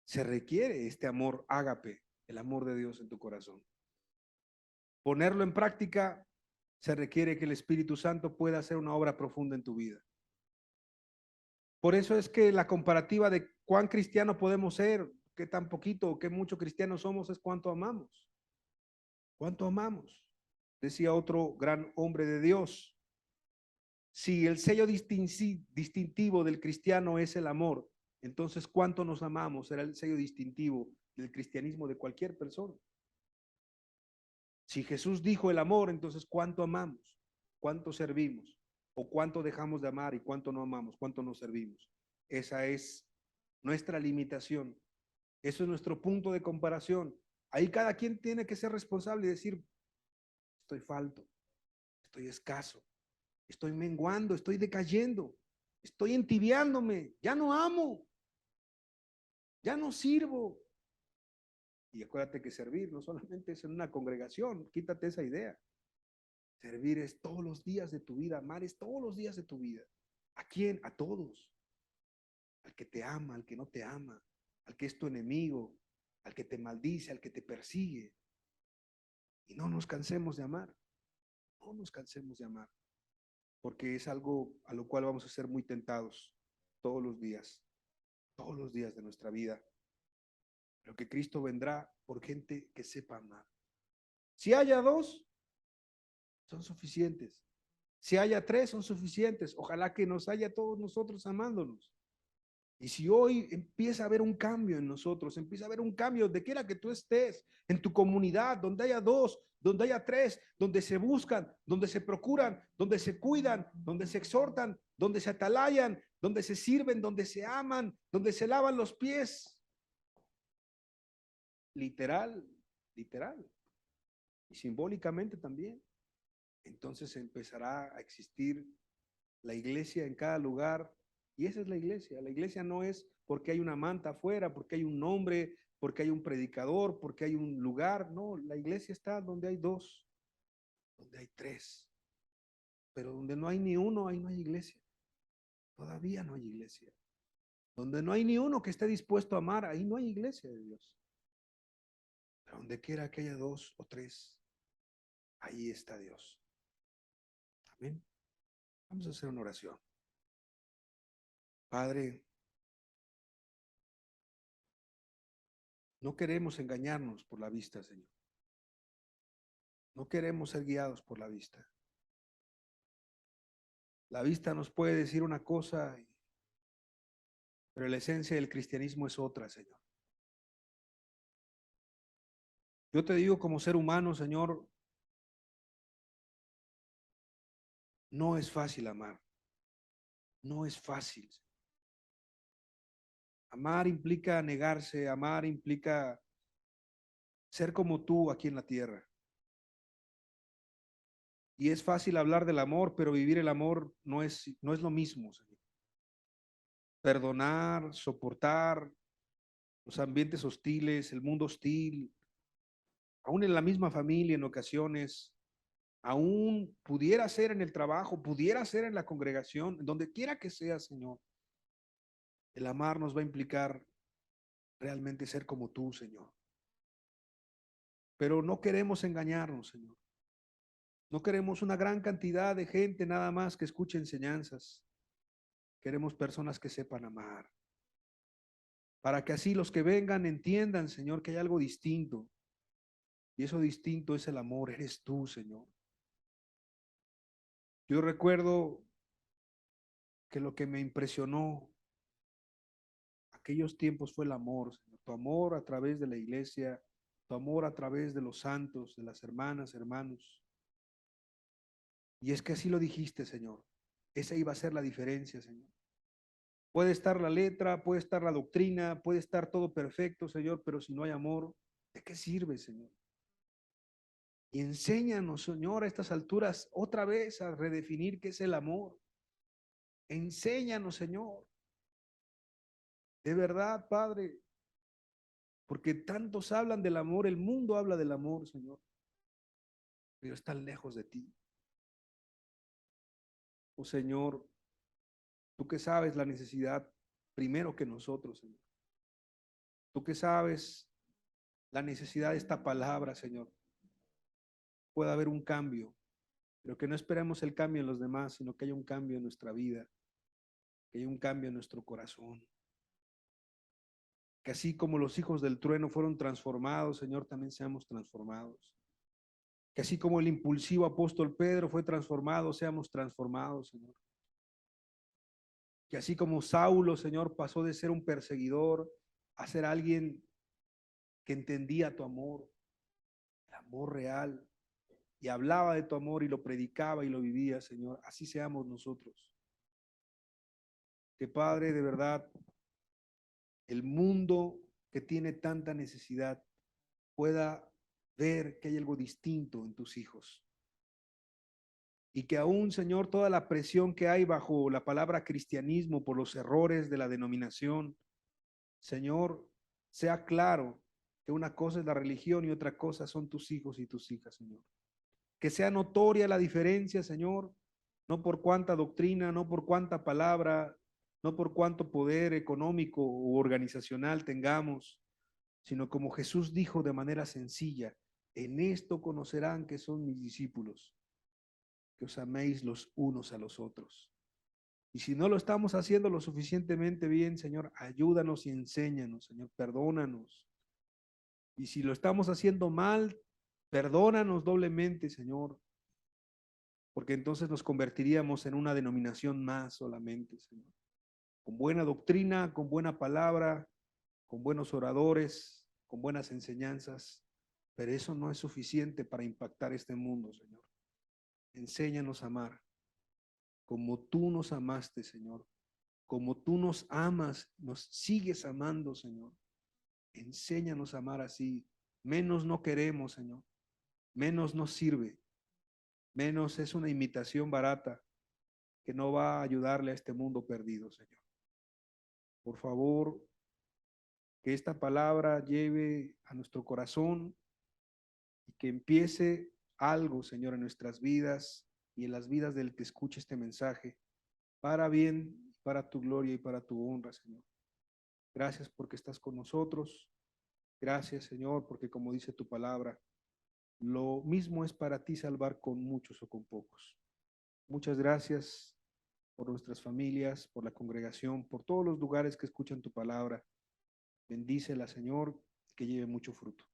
Se requiere este amor ágape, el amor de Dios en tu corazón. Ponerlo en práctica, se requiere que el Espíritu Santo pueda hacer una obra profunda en tu vida. Por eso es que la comparativa de cuán cristiano podemos ser, qué tan poquito o qué mucho cristianos somos, es cuánto amamos. ¿Cuánto amamos? Decía otro gran hombre de Dios. Si el sello distintivo del cristiano es el amor, entonces cuánto nos amamos será el sello distintivo del cristianismo de cualquier persona. Si Jesús dijo el amor, entonces cuánto amamos, cuánto servimos, o cuánto dejamos de amar y cuánto no amamos, cuánto nos servimos. Esa es nuestra limitación. Eso es nuestro punto de comparación. Ahí cada quien tiene que ser responsable y decir, estoy falto, estoy escaso, estoy menguando, estoy decayendo, estoy entibiándome, ya no amo, ya no sirvo. Y acuérdate que servir no solamente es en una congregación, quítate esa idea. Servir es todos los días de tu vida, amar es todos los días de tu vida. ¿A quién? A todos. Al que te ama, al que no te ama, al que es tu enemigo, al que te maldice, al que te persigue. Y no nos cansemos de amar, no nos cansemos de amar, porque es algo a lo cual vamos a ser muy tentados todos los días de nuestra vida. Pero que Cristo vendrá por gente que sepa amar. Si haya dos, son suficientes. Si haya tres, son suficientes. Ojalá que nos haya todos nosotros amándonos. Y si hoy empieza a haber un cambio en nosotros, empieza a haber un cambio de quiera que tú estés, en tu comunidad, donde haya dos, donde haya tres, donde se buscan, donde se procuran, donde se cuidan, donde se exhortan, donde se atalayan, donde se sirven, donde se aman, donde se lavan los pies. Literal, literal. Y simbólicamente también. Entonces empezará a existir la iglesia en cada lugar. Y esa es la iglesia. La iglesia no es porque hay una manta afuera, porque hay un nombre, porque hay un predicador, porque hay un lugar. No, la iglesia está donde hay dos, donde hay tres. Pero donde no hay ni uno, ahí no hay iglesia. Todavía no hay iglesia. Donde no hay ni uno que esté dispuesto a amar, ahí no hay iglesia de Dios. Pero donde quiera que haya dos o tres, ahí está Dios. Amén. Vamos a hacer una oración. Padre, no queremos engañarnos por la vista, Señor. No queremos ser guiados por la vista. La vista nos puede decir una cosa, pero la esencia del cristianismo es otra, Señor. Yo te digo como ser humano, Señor, no es fácil amar. No es fácil. Amar implica negarse, amar implica ser como tú aquí en la tierra. Y es fácil hablar del amor, pero vivir el amor no es lo mismo, Señor. Perdonar, soportar los ambientes hostiles, el mundo hostil, aún en la misma familia en ocasiones, aún pudiera ser en el trabajo, pudiera ser en la congregación, donde quiera que sea, Señor. El amar nos va a implicar realmente ser como tú, Señor. Pero no queremos engañarnos, Señor. No queremos una gran cantidad de gente nada más que escuche enseñanzas. Queremos personas que sepan amar. Para que así los que vengan entiendan, Señor, que hay algo distinto. Y eso distinto es el amor, eres tú, Señor. Yo recuerdo que lo que me impresionó aquellos tiempos fue el amor, Señor. Tu amor a través de la iglesia, tu amor a través de los santos, de las hermanas, hermanos. Y es que así lo dijiste, Señor. Esa iba a ser la diferencia, Señor. Puede estar la letra, puede estar la doctrina, puede estar todo perfecto, Señor, pero si no hay amor, ¿de qué sirve, Señor? Y enséñanos, Señor, a estas alturas otra vez a redefinir qué es el amor. Enséñanos, Señor. De verdad, Padre, porque tantos hablan del amor, el mundo habla del amor, Señor, pero están lejos de ti. Oh, Señor, tú que sabes la necesidad primero que nosotros, Señor. Tú que sabes la necesidad de esta palabra, Señor. Puede haber un cambio, pero que no esperemos el cambio en los demás, sino que haya un cambio en nuestra vida, que haya un cambio en nuestro corazón. Que así como los hijos del trueno fueron transformados, Señor, también seamos transformados. Que así como el impulsivo apóstol Pedro fue transformado, seamos transformados, Señor. Que así como Saulo, Señor, pasó de ser un perseguidor a ser alguien que entendía tu amor, el amor real, y hablaba de tu amor y lo predicaba y lo vivía, Señor. Así seamos nosotros. Que Padre, de verdad, el mundo que tiene tanta necesidad pueda ver que hay algo distinto en tus hijos. Y que aún, Señor, toda la presión que hay bajo la palabra cristianismo por los errores de la denominación, Señor, sea claro que una cosa es la religión y otra cosa son tus hijos y tus hijas, Señor. Que sea notoria la diferencia, Señor, no por cuánta doctrina, no por cuánta palabra, no por cuánto poder económico u organizacional tengamos, sino como Jesús dijo de manera sencilla, en esto conocerán que son mis discípulos, que os améis los unos a los otros. Y si no lo estamos haciendo lo suficientemente bien, Señor, ayúdanos y enséñanos, Señor, perdónanos. Y si lo estamos haciendo mal, perdónanos doblemente, Señor, porque entonces nos convertiríamos en una denominación más solamente, Señor. con buena doctrina, con buena palabra, con buenos oradores, con buenas enseñanzas, pero eso no es suficiente para impactar este mundo, Señor. Enséñanos a amar como tú nos amaste, Señor. Como tú nos amas, nos sigues amando, Señor. Enséñanos a amar así. Menos no queremos, Señor. Menos nos sirve. Menos es una imitación barata que no va a ayudarle a este mundo perdido, Señor. Por favor, que esta palabra lleve a nuestro corazón y que empiece algo, Señor, en nuestras vidas y en las vidas del que escuche este mensaje, para bien, para tu gloria y para tu honra, Señor. Gracias porque estás con nosotros. Gracias, Señor, porque como dice tu palabra, lo mismo es para ti salvar con muchos o con pocos. Muchas gracias por nuestras familias, por la congregación, por todos los lugares que escuchan tu palabra. Bendícela, Señor, que lleve mucho fruto.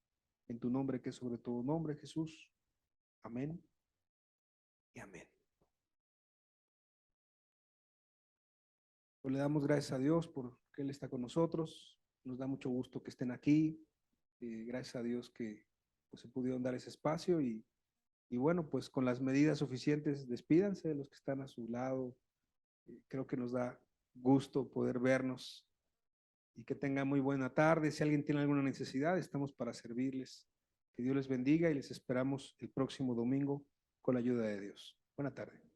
En tu nombre, que es sobre todo nombre, Jesús. Amén y amén. Pues le damos gracias a Dios por que Él está con nosotros. Nos da mucho gusto que estén aquí. Gracias a Dios que pues, se pudieron dar ese espacio y bueno, pues con las medidas suficientes, despídanse de los que están a su lado. Creo que nos da gusto poder vernos y que tengan muy buena tarde. Si alguien tiene alguna necesidad, estamos para servirles. Que Dios les bendiga y les esperamos el próximo domingo con la ayuda de Dios. Buena tarde.